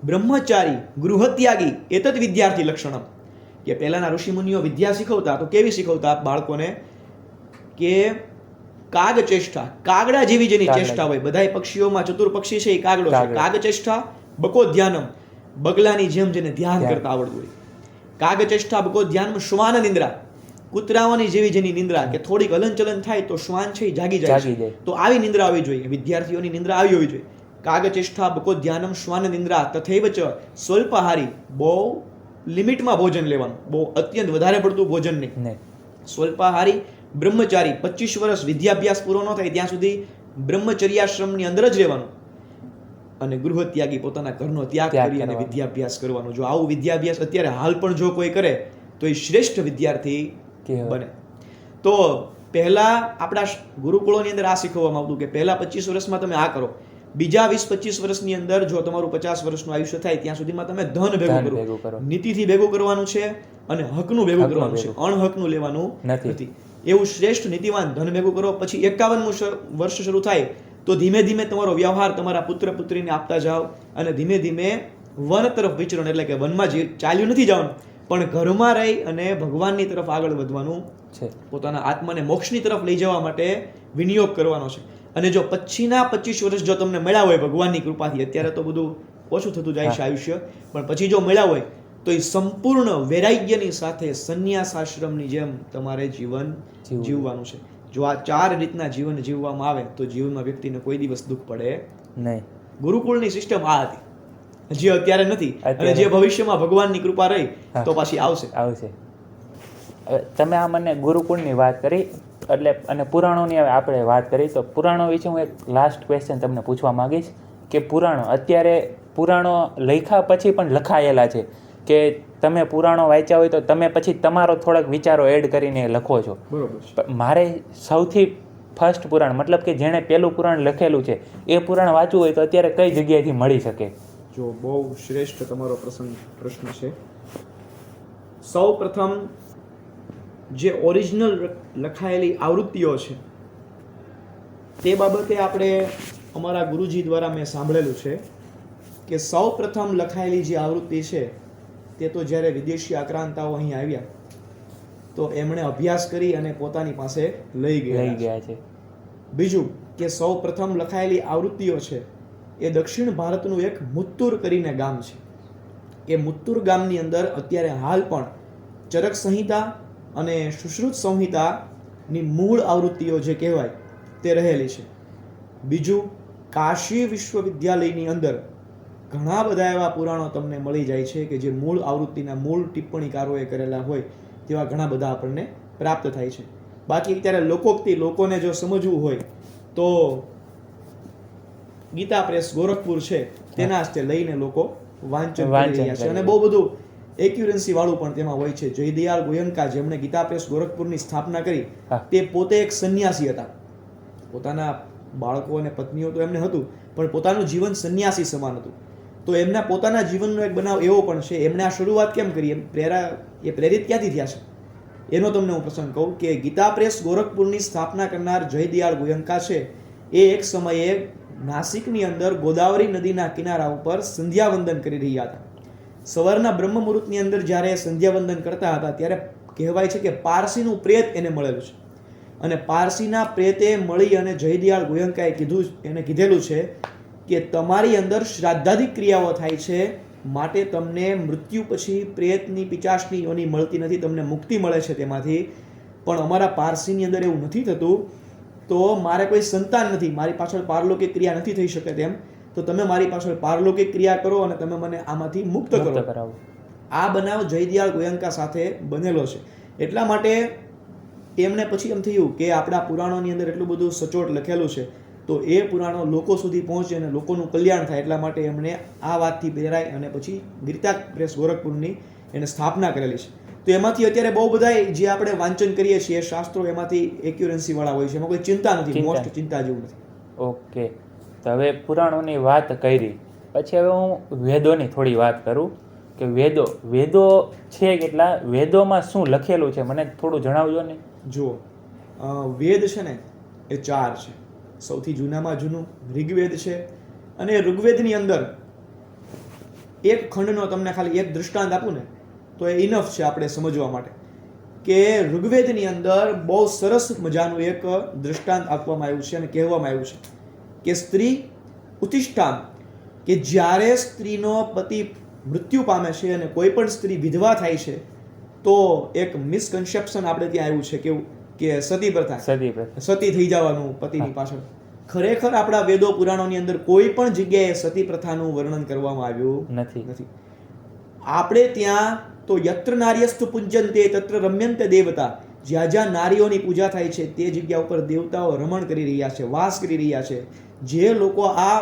A: બ્રહ્મચારી ગૃહત્યાગી એતદ વિદ્યાર્થી લક્ષણમ. કે પહેલાના ઋષિમુનિઓ વિદ્યા શીખવતા તો કેવી શીખવતા બાળકોને? કે કાગ ચેષ્ટા, કાગડા જેવી જેની ચેષ્ટા હોય, બધાય પક્ષીઓમાં ચતુર પક્ષી છે એ કાગડો છે. કાગ ચેષ્ટા બકો ધ્યાનમ, બગલાની જેમ જેને ધ્યાન કરતા આવડતું હોય. કાગ ચેષ્ટા બકો ધ્યાનમ શ્વાન નિંદ્રા, કૂતરાઓની જેવી જેની નિંદ્રા, કે થોડીક હલનચલન થાય તો શ્વાન છે જાગી જાય છે. તો આવી નિંદ્રા આવી જોઈએ, વિદ્યાર્થીઓની નિંદ્રા આવી હોવી જોઈએ. કાગચેષ્ટા બકો ધ્યાનમ શ્વાન નિંદ્રા તથૈવ ચ સ્વલ્પાહારી, બહુ લિમિટમાં ભોજન લેવાનું, બહુ અત્યંત વધારે પડતું ભોજન નહીં. સ્વલ્પાહારી બ્રહ્મચારી, 25 વર્ષ વિદ્યાભ્યાસ પૂરો ન થાય ત્યાં સુધી બ્રહ્મચર્યાશ્રમની અંદર જ રહેવાનું. અને ગૃહત્યાગી, પોતાના ઘરનો ત્યાગ કરી અને વિદ્યાભ્યાસ કરવાનો. જો આવું વિદ્યાભ્યાસ અત્યારે હાલ પણ જો કોઈ કરે તો એ શ્રેષ્ઠ વિદ્યાર્થી બને. તો પહેલા આપણા ગુરુકુળોની અંદર આ શીખવવામાં આવતું કે પહેલા 25 વર્ષમાં તમે આ કરો, બીજા 20-25 વર્ષની અંદર જો તમારું 50 વર્ષનું આયુષ્ય થાય ત્યાં સુધીમાં તમે ધન ભેગું કરો, નીતિથી ભેગું કરવાનું છે અને હકનું ભેગું કરવાનું છે, અણહકનું લેવાનું નથી. એવું શ્રેષ્ઠ નીતિવાન ધન ભેગું કરો. પછી 51મું વર્ષ શરૂ થાય તો ધીમે ધીમે તમારો વ્યવહાર તમારા પુત્ર પુત્રીને આપતા જાઓ અને ધીમે ધીમે વન તરફ વિચરણ, એટલે કે વનમાં ચાલ્યું નથી જવાનું, પણ ઘરમાં રહી અને ભગવાનની તરફ આગળ વધવાનું છે. પોતાના આત્માને મોક્ષની તરફ લઈ જવા માટે વિનિયોગ કરવાનો છે. અને જો પછીના 25 વર્ષ જો તમને મળ્યા હોય ભગવાનની કૃપાથી, અત્યારે તો બધું ઓછું થતું જાય છે આયુષ્ય, પણ પછી જો મળ્યા હોય તો એ સંપૂર્ણ વૈરાગ્યની સાથે સંન્યાસ આશ્રમની જેમ તમારે જીવન જીવવાનું છે. જો આ 4 રીતના જીવન જીવવામાં આવે તો જીવનમાં વ્યક્તિને કોઈ દિવસ દુઃખ પડે નહીં. ગુરુકુળની સિસ્ટમ આ હતી, જે અત્યારે નથી, અને જે ભવિષ્યમાં ભગવાનની કૃપા રહી તો પાછી આવશે.
B: તમે આ મને ગુરુકુળની વાત કરી એટલે અને પુરાણોની આપણે વાત કરી, તો પુરાણો વિશે હું એક લાસ્ટ ક્વેશ્ચન તમને પૂછવા માંગીશ કે પુરાણો, અત્યારે પુરાણો લખ્યા પછી પણ લખાયેલા છે કે તમે પુરાણો વાંચ્યા હોય તો તમે પછી તમારો થોડાક વિચારો એડ કરીને લખો છો.
A: બરોબર.
B: મારે સૌથી ફર્સ્ટ પુરાણ, મતલબ કે જેણે પહેલું પુરાણ લખેલું છે એ પુરાણ વાંચવું હોય તો અત્યારે કઈ જગ્યાએથી મળી શકે?
A: જો બહુ શ્રેષ્ઠ તમારો પ્રશ્ન છે. સૌ પ્રથમ જે ઓરિજિનલ લખાયેલી આવૃત્તિઓ છે તે બાબતે આપણે અમારા ગુરુજી દ્વારા મેં સાંભળેલું છે કે સૌ પ્રથમ લખાયેલી જે આવૃત્તિ છે તે તો જ્યારે વિદેશી આક્રાંતાઓ અહીં આવ્યા તો એમણે અભ્યાસ કરી અને પોતાની પાસે લઈ ગયા છે. બીજું કે સૌ પ્રથમ લખાયેલી આવૃત્તિઓ છે એ દક્ષિણ ભારતનું એક મુત્તુર કરીને ગામ છે. એ મુત્તુર ગામની અંદર અત્યારે હાલ પણ ચરક સંહિતા અને સુશ્રુત સંહિતાની મૂળ આવૃત્તિઓ જે કહેવાય તે રહેલી છે. બીજું, કાશી વિશ્વવિદ્યાલયની અંદર ઘણા બધા એવા પુરાણો તમને મળી જાય છે કે જે મૂળ આવૃત્તિના મૂળ ટિપ્પણીકારોએ કરેલા હોય તેવા ઘણા બધા આપણને પ્રાપ્ત થાય છે. બાકી અત્યારે લોકોક્તિ, લોકોને જો સમજવું હોય તો ગીતા પ્રેસ ગોરખપુર છે તેના હસ્તે લઈને લોકો વાંચન કરી રહ્યા છે અને બહુ બધું એક્યુરન્સી વાળું પણ તેમાં હોય છે. જયદયાળ ગોયંકા જેમણે ગીતા પ્રેસ ગોરખપુરની સ્થાપના કરી
B: હા.
A: તે પોતે એક સંન્યાસી હતા. પોતાના બાળકો અને પત્નીઓ તો એમને હતું, પણ પોતાનું જીવન સંન્યાસી સમાન હતું. તો એમના પોતાના જીવનનો એક બનાવ એવો પણ છે. એમણે આ શરૂઆત કેમ કરી, એ પ્રેરિત ક્યાંથી થયા છે એનો તમને હું પ્રસંગ કહું કે ગીતા પ્રેસ ગોરખપુરની સ્થાપના કરનાર જયદયાળ ગોયંકા છે એ એક સમયે નાસિકની અંદર ગોદાવરી નદીના કિનારા ઉપર સંધ્યાવંદન કરી રહ્યા હતા. સવારના બ્રહ્મ મુહૂર્તની અંદર જ્યારે સંધ્યાવંદન કરતા હતા ત્યારે કહેવાય છે કે પારસીનું પ્રેત એને મળેલું છે, અને પારસીના પ્રેતે મળી અને જયદયાળ ગોયંકાએ કીધેલું છે કે તમારી અંદર શ્રાદ્ધાદિક ક્રિયાઓ થાય છે, માટે તમને મૃત્યુ પછી પ્રેતની પિચાસની યોની મળતી નથી, તમને મુક્તિ મળે છે તેમાંથી, પણ અમારા પારસીની અંદર એવું નથી થતું, તો મારે કોઈ સંતાન નથી, મારી પાછળ પારલૌકિક ક્રિયા નથી થઈ શકે તેમ, તો તમે મારી પાછળ પારલૌકિક ક્રિયા કરો અને તમે મને આમાંથી મુક્ત કરો. આ બનાવ જયદયાળ ગોયંકા સાથે બનેલો છે. એટલા માટે એમને પછી એમ થયું કે આપણા પુરાણોની અંદર એટલું બધું સચોટ લખેલું છે, તો એ પુરાણો લોકો સુધી પહોંચે અને લોકોનું કલ્યાણ થાય, એટલા માટે એમણે આ વાતથી પ્રેરાય અને પછી ગીતા પ્રેસ ગોરખપુરની એને સ્થાપના કરેલી છે. તો એમાંથી અત્યારે બહુ બધા જે આપણે વાંચન કરીએ છીએ શાસ્ત્રો, એમાંથી એક્યુરન્સી વાળા હોય છે, એમાં કોઈ ચિંતા નથી, મોસ્ટ ચિંતા જેવું નથી.
B: ઓકે, તો હવે પુરાણોની વાત કરી, પછી હવે હું વેદોની થોડી વાત કરું કે વેદો છે કેટલા, વેદોમાં શું લખેલું છે મને થોડું જણાવજો ને.
A: જો વેદ છે ને એ 4 છે. સૌથી જૂનામાં જૂનું ઋગ્વેદ છે, અને ઋગ્વેદની અંદર એક ખંડનો તમને ખાલી એક દૃષ્ટાંત આપું ને તો એ ઇનફ છે આપણે સમજવા માટે, કે ઋગ્વેદની અંદર બહુ સરસ મજાનું એક દૃષ્ટાંત આપવામાં આવ્યું છે અને કહેવામાં આવ્યું છે કે સ્ત્રી ઉત્તિષ્ઠામ, કે જ્યારે સ્ત્રીનો પતિ મૃત્યુ પામે છે અને કોઈ પણ સ્ત્રી વિધવા થાય છે તો એક મિસકન્સેપ્શન આપણે ત્યાં આવ્યું છે, કેવું કે સતી પ્રથા, સતી થઈ જવાનું પતિની પાછળ. ખરેખર આપણા વેદો પુરાણોની અંદર કોઈ પણ જગ્યાએ સતી પ્રથાનું વર્ણન કરવામાં આવ્યું નથી. આપણે ત્યાં તો યત્ર નાર્યસ્તુ પૂજ્યન્તે તત્ર રમ્યન્તે દેવતા, જ્યાં જ્યાં નારીઓની પૂજા થાય છે તે જગ્યા ઉપર દેવતાઓ રમણ કરી રહ્યા છે, વાસ કરી રહ્યા છે. જે લોકો આ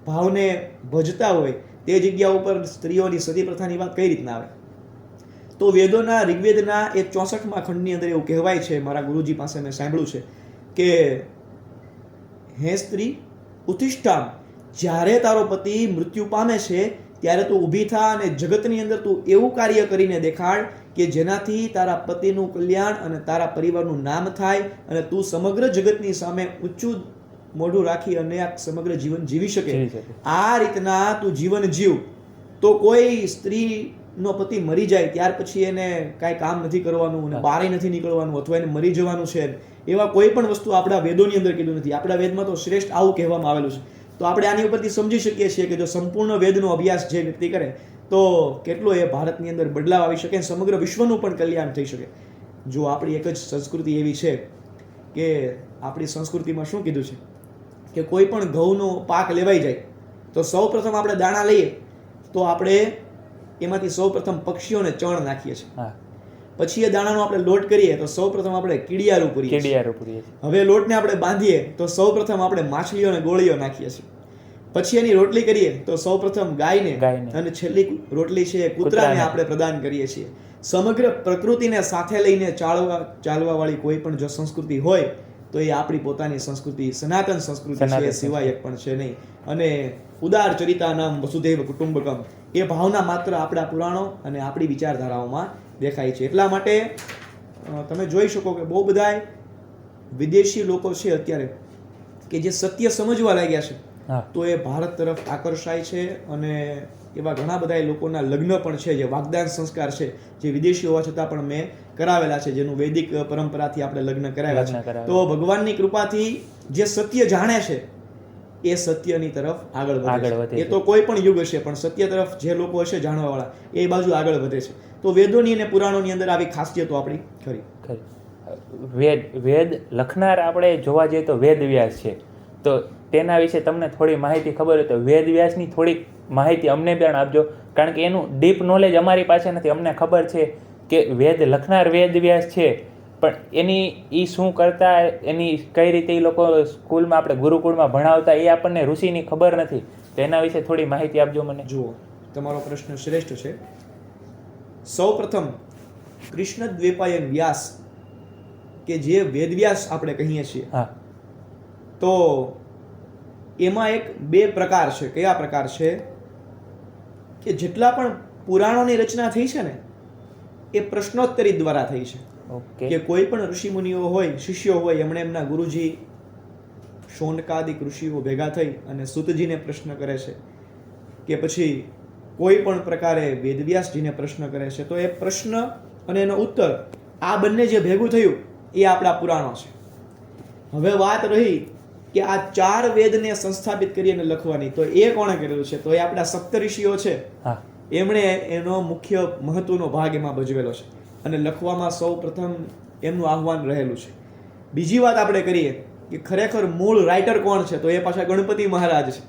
A: ભાવને ભજતા હોય તે જગ્યા ઉપર સ્ત્રીઓની સતી પ્રથાની વાત કઈ રીતના આવે? તો વેદોના ઋગ્વેદના એ 64મા ખંડની અંદર એવું કહેવાય છે, મારા ગુરુજી પાસે મેં સાંભળ્યું છે કે હે સ્ત્રી ઉત્તિષ્ઠામ, જ્યારે તારો પતિ મૃત્યુ પામે છે ત્યારે તું ઊભી થા અને જગતની અંદર તું એવું કાર્ય કરીને દેખાડ કે જેનાથી તારા પતિનું કલ્યાણ અને તારા પરિવારનું નામ થાય અને તું સમગ્ર જગતની સામે ઊંચું મોઢું રાખી અને આ સમગ્ર જીવન જીવી શકે. આ રીતના તું જીવન જીવ. તો કોઈ સ્ત્રીનો પતિ મરી જાય ત્યાર પછી એને કાંઈ કામ નથી કરવાનું અને બહાર નથી નીકળવાનું અથવા એને મરી જવાનું છે, એવા કોઈ પણ વસ્તુ આપણા વેદોની અંદર કીધું નથી. આપણા વેદમાં તો શ્રેષ્ઠ આવું કહેવામાં આવેલું છે. તો આપણે આની ઉપરથી સમજી શકીએ છીએ કે જો સંપૂર્ણ વેદનો અભ્યાસ જે વ્યક્તિ કરે તો કેટલો એ ભારતની અંદર બદલાવ આવી શકે, સમગ્ર વિશ્વનું પણ કલ્યાણ થઈ શકે. જો આપણી એક જ સંસ્કૃતિ એવી છે કે આપણી સંસ્કૃતિમાં શું કીધું છે કે કોઈ પણ ઘઉંનો પાક લેવાઈ જાય તો સૌ પ્રથમ આપણે દાણા લઈએ તો આપણે એમાંથી સૌ પ્રથમ પક્ષીઓને ચણ નાખીએ છીએ, પછી એ દાણાનો આપણે લોટ કરીએ તો સૌ પ્રથમ આપણે કીડિયારું પૂરીએ છીએ. હવે લોટને આપણે બાંધીએ તો સૌ પ્રથમ આપણે માછલીઓ અને ગોળીઓ નાખીએ છીએ. પછી એની રોટલી કરીએ તો સૌ પ્રથમ ગાયને અને છેલ્લી રોટલી છે કૂતરાને આપણે પ્રદાન કરીએ છીએ. સમગ્ર પ્રકૃતિને સાથે લઈને ચાલવા વાળી કોઈ પણ જો સંસ્કૃતિ હોય તો એ આપણી પોતાની સંસ્કૃતિ સનાતન સંસ્કૃતિ છે, સિવાય એક પણ છે નહીં. અને ઉદાર ચરિતાનામ વસુધૈવ કુટુંબકમ એ ભાવના માત્ર આપણા પુરાણો અને આપણી વિચારધારાઓમાં દેખાય છે. એટલા માટે તમે જોઈ શકો કે બહુ બધા વિદેશી લોકો છે અત્યારે કે જે સત્ય સમજવા લાગ્યા છે તો એ ભારત તરફ આકર્ષાય છે, અને એવા ઘણા બધા લોકોના લગ્ન પણ છે જે વાગદાન સંસ્કાર છે જે વિદેશી હોવા છતાં પણ મેં કરાવેલા છે, જેનું વૈદિક પરંપરાથી આપણે લગ્ન કરાવેલા છે. તો ભગવાનની કૃપાથી જે સત્ય જાણે છે એ સત્યની તરફ આગળ વધે છે. એ તો કોઈ પણ યુગ હશે પણ સત્ય તરફ જે લોકો હશે જાણવાવાળા એ બાજુ આગળ વધે છે. તો વેદોની અને પુરાણોની અંદર આવી ખાસિયતો આપણી ખરી.
B: વેદ લખનાર આપણે જોવા જઈએ તો વેદ વ્યાસ છે, તો તેના વિશે તમને થોડી માહિતી ખબર હોય તો વેદ વ્યાસની થોડીક માહિતી અમને પણ આપજો, કારણ કે એનું ડીપ નોલેજ અમારી પાસે નથી. અમને ખબર છે કે વેદ લખનાર વેદ વ્યાસ છે, પણ એની એ શું કરતા, એની કઈ રીતે એ લોકો સ્કૂલમાં આપણે ગુરુકુળમાં ભણાવતા એ આપણને ઋષિની ખબર નથી. તો એના વિશે થોડી માહિતી આપજો મને.
A: જુઓ, તમારો પ્રશ્ન શ્રેષ્ઠ છે. સૌપ્રથમ કૃષ્ણ દ્વૈપાયન વ્યાસ કે જે વેદવ્યાસ આપણે કહીએ છીએ,
B: હા
A: તો એમાં એક બે પ્રકાર છે. કયા પ્રકાર છે? કે જેટલા પણ પુરાણોની રચના થઈ છે ને એ પ્રશ્નોત્તરી દ્વારા થઈ છે.
B: ઓકે
A: કે કોઈ પણ ઋષિ મુનિઓ હોય, શિષ્યો હોય, એમણે એમના ગુરુજી શૌનકાદિક ઋષિઓ ભેગા થઈ અને સૂતજીને પ્રશ્ન કરે છે, કે પછી કોઈ પણ પ્રકારે વેદવ્યાસજીને પ્રશ્ન કરે છે. તો એ પ્રશ્ન અને એનો ઉત્તર આ બંને જે ભેગું થયું એ આપણા પુરાણો છે. હવે વાત રહી કે આ 4 વેદને સંસ્થાપિત કરી અને લખવાની, તો એ કોણે કરેલું છે? તો એ આપણા સપ્તઋષિઓ છે,
B: હા
A: એમણે એનો મુખ્ય મહત્વનો ભાગ એમાં ભજવેલો છે અને લખવામાં સૌ પ્રથમ એમનું આહ્વાન રહેલું છે. બીજી વાત આપણે કરીએ કે ખરેખર મૂળ રાઇટર કોણ છે? તો એ પાછા ગણપતિ મહારાજ છે.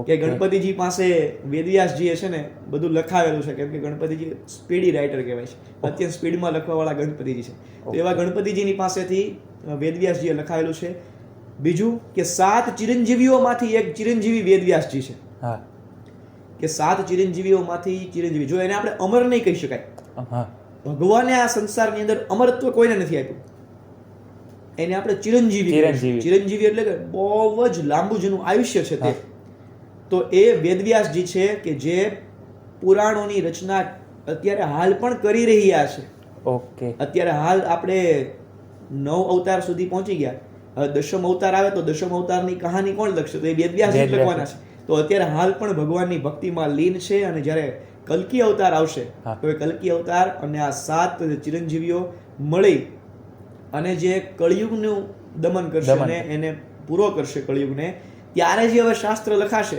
A: કે ગણપતિજી પાસે વેદવ્યાસજીએ છે ને બધું લખાવેલું છે, કેમ કે ગણપતિજી સ્પીડી રાઇટર કહેવાય છે, અત્યંત સ્પીડમાં લખવાવાળા ગણપતિજી છે. તો એવા ગણપતિજીની પાસેથી વેદવ્યાસજીએ લખાવેલું છે. બીજું કે 7 ચિરંજીવીઓમાંથી એક ચિરંજીવી વેદવ્યાસજી છે.
B: હા
A: કે 7 ચિરંજીવીઓમાંથી ચિરંજીવી, જો એને આપણે અમર નહીં કહી શકાય.
B: હા
A: ભગવાને આ સંસારની અંદર અમરત્વ કોઈને નથી આપ્યું, એને આપણે ચિરંજીવી કહીશું. ચિરંજીવી એટલે કે બહુ જ લાંબુ જેનું આયુષ્ય છે તે. તો એ વેદવ્યાસજી છે કે જે પુરાણોની રચના અત્યારે હાલ પણ કરી રહ્યા છે.
B: ઓકે
A: અત્યારે હાલ આપણે 9 અવતાર સુધી પહોંચી ગયા. હવે 10મ અવતાર આવે તો 10મ અવતારની કહાની કોણ લખશે? તો એ વેદવ્યાસજી લખવાના છે. તો અત્યારે હાલ પણ ભગવાનની ભક્તિમાં લીન છે. અને જ્યારે કલ્કી અવતાર આવશે તો એ કલ્કી અવતાર અને આ 7 ચિરંજીવીઓ મળી અને જે કળિયુગનું દમન કરશે અને એને પૂરો કરશે કળિયુગને, ત્યારે જે હવે શાસ્ત્ર લખાશે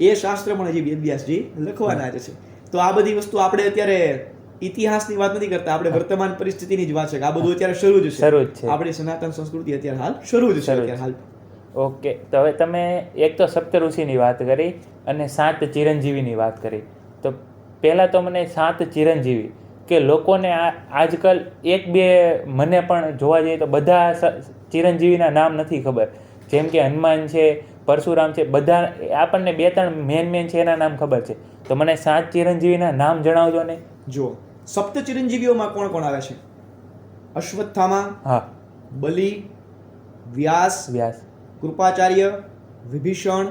A: એ શાસ્ત્ર પણ હજી વેદવ્યાસજી લખવાના જ છે. તો આ બધી વસ્તુ આપણે અત્યારે ઇતિહાસની વાત નથી કરતા, આપણે વર્તમાન પરિસ્થિતિની જ વાત છે કે આ બધું અત્યારે શરૂ જ છે. આપણી સનાતન સંસ્કૃતિ અત્યારે હાલ શરૂ જ છે અત્યારે હાલ.
B: ઓકે, તો હવે તમે એક તો સપ્તઋષિની વાત કરી અને 7 ચિરંજીવીની વાત કરી. તો પહેલાં તો મને 7 ચિરંજીવી કે લોકોને આજકાલ એક બે મને પણ જોવા જઈએ તો બધા ચિરંજીવીના નામ નથી ખબર. જેમ કે હનુમાન છે, પરશુરામ છે, બધા આપણને 2-3 મેન છે એના નામ ખબર છે. તો મને 7 ચિરંજીવીના નામ જણાવજો ને.
A: જો સપ્ત ચિરંજીવીઓમાં કોણ કોણ આવે છે? અશ્વત્થામા,
B: હા,
A: બલિ, વ્યાસ, કૃપાચાર્ય, વિભીષણ,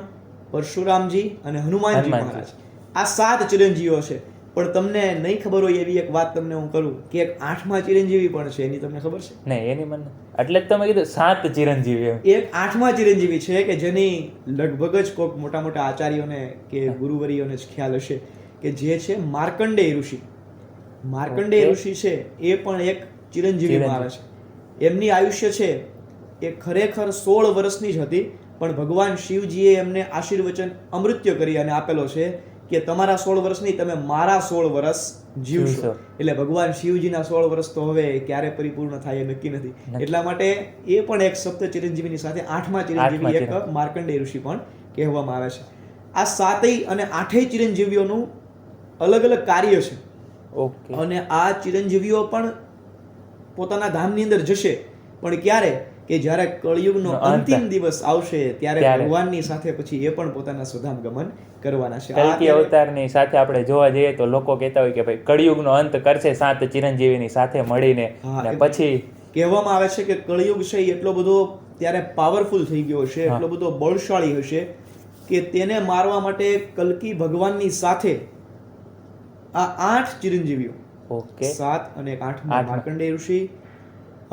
A: પરશુરામજી અને હનુમાનજી મહારાજ. આ 7 ચિરંજીવીઓ છે. પણ તમને નહીં ખબર હોય એવી એક વાત તમને હું કરું કે એક 8મા ચિરંજીવી પણ છે. એની તમને ખબર છે?
B: નહીં, એની મને એટલે જ તમે કીધું 7 ચિરંજીવી.
A: એક 8મા ચિરંજીવી છે કે જેની લગભગ જ કોઈક મોટા મોટા આચાર્યોને કે ગુરુવરીઓને જ ખ્યાલ હશે, કે જે છે માર્કંડેય ઋષિ. માર્કંડેય ઋષિ છે એ પણ એક ચિરંજીવીમાં આવે છે. એમની આયુષ્ય છે એ ખરેખર 16 વર્ષની જ હતી, પણ ભગવાન શિવજીએ એમને આશીર્વચન અમૃત્ય કરી અને આપેલો છે કે તમારા 16 વર્ષ નહીં, તમે મારા 16 વર્ષ જીવશો. એટલે ભગવાન શિવજીના 16 વર્ષ તો હવે ક્યારે પરિપૂર્ણ થાય એ નક્કી નથી. એટલા માટે એ પણ એક સપ્ત ચિરંજીવીની સાથે 8મા ચિરંજીવી એક માર્કંડેય ઋષિ પણ કહેવામાં આવે છે. આ 7 અને 8 ચિરંજીવીઓનું અલગ અલગ કાર્ય છે. અને આ ચિરંજીવીઓ પણ પોતાના ધામની અંદર જશે, પણ ક્યારે? કે જ્યારે કળિયુગનો અંતિમ દિવસ આવશે ત્યારે ભગવાનની સાથે પછી એ પણ પોતાના સ્વધામ ગમન કરવાના છે.
B: કલ્કી અવતારની સાથે આપણે જોવા જઈએ તો લોકો કહેતા હોય કે ભાઈ કળિયુગનો અંત કરશે 7 ચિરંજીવીની સાથે મળીને. પછી
A: કહેવામાં આવે છે કે કળિયુગ છે એટલો બધો ત્યારે પાવરફુલ થઈ ગયો હશે, એટલો બધો બળશાળી હશે કે તેને મારવા માટે કલ્કી ભગવાનની સાથે આ 8 ચિરંજીવીઓ, 7 અને 8 માર્કંડેય ઋષિ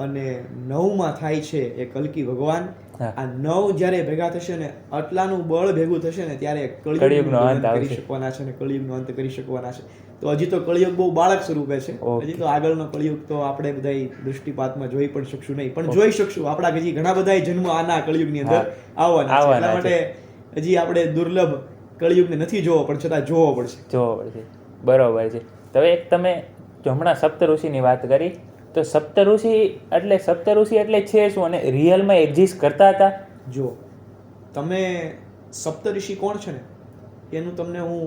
A: અને 9માં થાય છે એ કલ્કી ભગવાન. આ 9 જ્યારે ભેગા થશે ને આટલાનું બળ ભેગું થશે ને ત્યારે કળિયુગનો અંત કરી શકવાના છે અને કળિયુગનો અંત કરી શકવાના છે. તો હજી તો કળિયુગ બહુ બાળક સ્વરૂપે છે. હજી તો આગળનો કળિયુગ તો આપણે બધા દૃષ્ટિપાતમાં જોઈ પણ શકશું નહીં, પણ જોઈ શકશું. આપણા હજી ઘણા બધા જન્મ આના કળિયુગની અંદર આવવાના છે. એટલા માટે હજી આપણે દુર્લભ કળિયુગને નથી જોવો, પણ છતાં જોવો પડશે.
B: બરોબર છે. તો એક તમે હમણાં સપ્તઋષિની વાત કરી, તો સપ્તઋષિ એટલે છે શું અને રિયલમાં એક્ઝિસ્ટ કરતા હતા?
A: જો તમે સપ્તઋષિ કોણ છે ને એનું તમને હું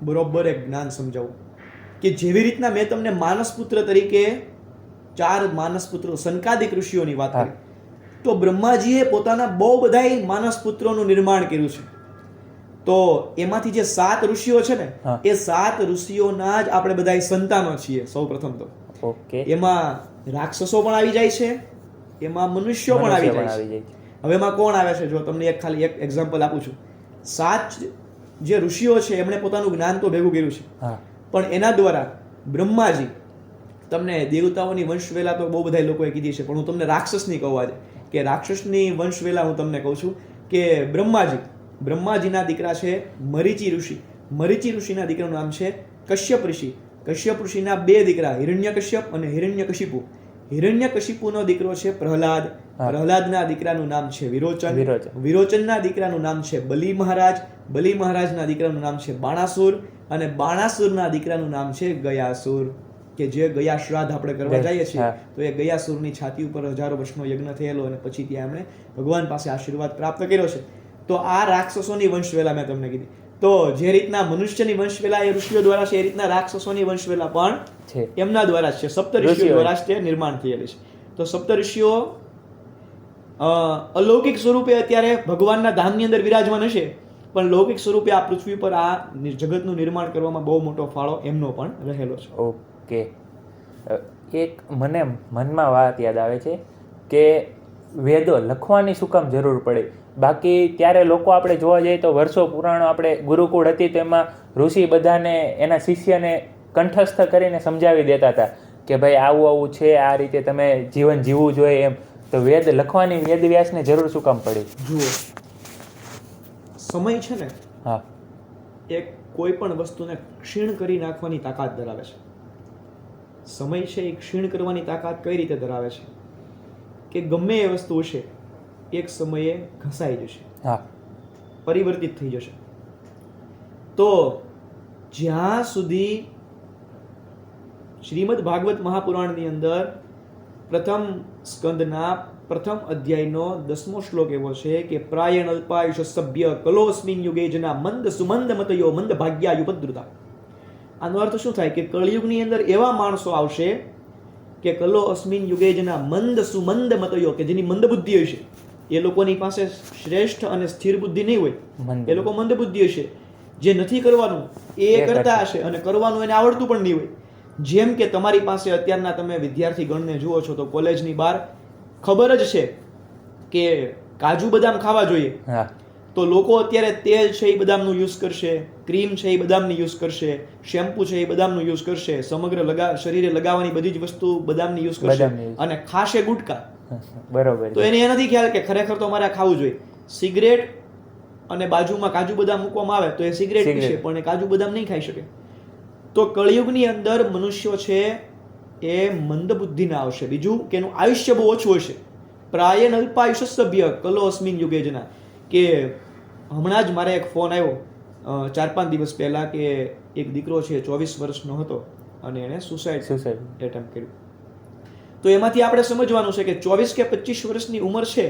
A: બરોબર એક જ્ઞાન સમજાવું કે જેવી રીતના મેં તમને માનસપુત્ર તરીકે 4 માનસપુત્રો સનકાદિક ઋષિઓની વાત કરી, તો બ્રહ્માજીએ પોતાના બહુ બધા માનસપુત્રોનું નિર્માણ કર્યું છે. તો એમાંથી જે 7 ઋષિઓ છે ને
B: હા.
A: એ 7 ઋષિઓના જ આપણે બધા સંતાનો છીએ સૌ પ્રથમ તો.
B: ઓકે.
A: એમાં રાક્ષસો પણ આવી જાય છે, એમાં મનુષ્યો પણ આવી જાય છે. હવે એમાં કોણ આવે છે? જો તમને ખાલી એક એક્ઝામ્પલ આપું છું. 7 જે ઋષિઓ છે એમણે પોતાનું જ્ઞાન તો ભેગું કર્યું છે,
B: હા.
A: પણ એના દ્વારા બ્રહ્માજી, તમને દેવતાઓની વંશવેલા તો બહુ બધા લોકોએ કીધી છે, પણ હું તમને રાક્ષસની કહું આજે, કે રાક્ષસની વંશવેલા હું તમને કહું છું કે બ્રહ્માજીના દીકરા છે મરીચી ઋષિ. મરીચી ઋષિના દીકરાનું નામ છે કશ્યપ ઋષિ. કશ્યપ ઋષિના 2 દીકરા હિરણ્યકશ્યપ અને હિરણ્યકશિપુ. હિરણ્યકશિપુનો દીકરો છે પ્રહલાદ. પ્રહલાદના દીકરાનું નામ છે વિરોચન. વિરોચનના દીકરાનું નામ છે બલિ મહારાજ. બલિ મહારાજના દીકરાનું નામ છે બાણાસુર. અને બાણાસુરના દીકરાનું નામ છે ગયાસુર, કે જે ગયા શ્રાદ્ધ આપણે કરવા જઈએ છીએ તો એ ગયાસુરની છાતી ઉપર 1000 વર્ષનો યજ્ઞ થયેલો અને પછી ત્યાં એમણે ભગવાન પાસે આશીર્વાદ પ્રાપ્ત કર્યો છે. તો આ રાક્ષસોની વંશવેલા મેં તમને કીધી. તો જે રીતના મનુષ્યની વંશવેલા એ ઋષિઓ દ્વારા છે, એ રીતના રાક્ષસોની વંશવેલા પણ
B: છે
A: એમના દ્વારા જ છે. સપ્તઋષિઓ દ્વારા જ તે નિર્માણ થયેલી છે. તો સપ્તઋષિઓ અલૌકિક સ્વરૂપે અત્યારે ભગવાનના ધામની અંદર વિરાજમાન હશે, પણ લૌકિક સ્વરૂપે આ પૃથ્વી પર આ જગતનું નિર્માણ કરવામાં બહુ મોટો ફાળો એમનો પણ રહેલો છે.
B: ઓકે. એક મને મનમાં વાત યાદ આવે છે કે વેદો લખવાની શું કામ જરૂર પડે? બાકી ત્યારે લોકો આપણે જોવા જઈએ તો વર્ષો પુરાણો આપણે ગુરુકુળ હતી તો એમાં ઋષિ બધાને એના શિષ્યને કંઠસ્થ કરીને સમજાવી દેતા હતા કે ભાઈ આવું આવું છે, આ રીતે તમે જીવન જીવવું જોઈએ એમ. તો વેદ લખવાની વેદવ્યાસને જરૂર શું કામ પડી?
A: જુઓ, સમય છે ને,
B: હા,
A: એ કોઈ પણ વસ્તુને ક્ષીણ કરી નાખવાની તાકાત ધરાવે છે. સમય છે એ ક્ષીણ કરવાની તાકાત કઈ રીતે ધરાવે છે કે ગમે એ વસ્તુ હશે એક સમયે ઘસાઈ જશે,
B: હા,
A: પરિવર્તિત થઈ જશે. તો જ્યાં સુધી શ્રીમદ ભાગવત મહાપુરાણની અંદર પ્રથમ સ્કંદના પ્રથમ અધ્યાયનો 10મો શ્લોક એવો છે કે પ્રાયણ અલ્પાયુષ સભ્ય કલોસ્મિન યુગે જના મંદ સુમંદ મતયો મંદ ભાગ્યા યુપદ્રુતા. આનો અર્થ શું થાય કે કળિયુગની અંદર એવા માણસો આવશે કે કલો અસ્મિન યુગેજના મંદ સુમંદ મતયો, કે જેની મંદ બુદ્ધિ હશે. એ લોકોની પાસે શ્રેષ્ઠ અને સ્થિર બુદ્ધિ નહીં હોય, એ લોકો મંદ બુદ્ધિ હશે. જે નથી કરવાનું એ કરતા હશે અને કરવાનું એને આવડતું પણ નહીં હોય. જેમ કે તમારી પાસે અત્યારના તમે વિદ્યાર્થી ગણને જુઓ છો તો કોલેજની બહાર ખબર જ છે કે કાજુ બદામ ખાવા જોઈએ, તો લોકો અત્યારે તેલ છે એ બદામનું યુઝ કરશે, ક્રીમ છે એ બદામની યુઝ કરશે, શેમ્પુ છે એ બદામનું યુઝ કરશે, સમગ્ર શરીરે લગાવવાની બધી જ વસ્તુ બદામની યુઝ કરશે અને ખાશે ગુટકા.
B: બરોબર.
A: તો એને નથી ખ્યાલ કે ખરેખર તો અમારે ખાવું જોઈએ. સિગરેટ અને બાજુમાં કાજુ બદામ મૂકવામાં આવે તો એ સિગરેટ પીશે પણ એ કાજુ બદામ નહીં ખાઈ શકે. તો કળિયુગની અંદર મનુષ્યો છે એ મંદ બુદ્ધિના આવશે. બીજું કે એનું આયુષ્ય બહુ ઓછું હશે. પ્રાયન અલ્પાયુષ સભ્ય કલો અસ્મિન યુગેજના, કે હમણાં જ મારે એક ફોન આવ્યો 4-5 દિવસ પહેલા કે એક દીકરો છે 24 વર્ષનો હતો અને એણે સુસાઇડ એટેમ્પ્ટ કર્યું. તો એમાંથી આપણે સમજવાનું છે કે 24 કે 25 વર્ષની ઉંમર છે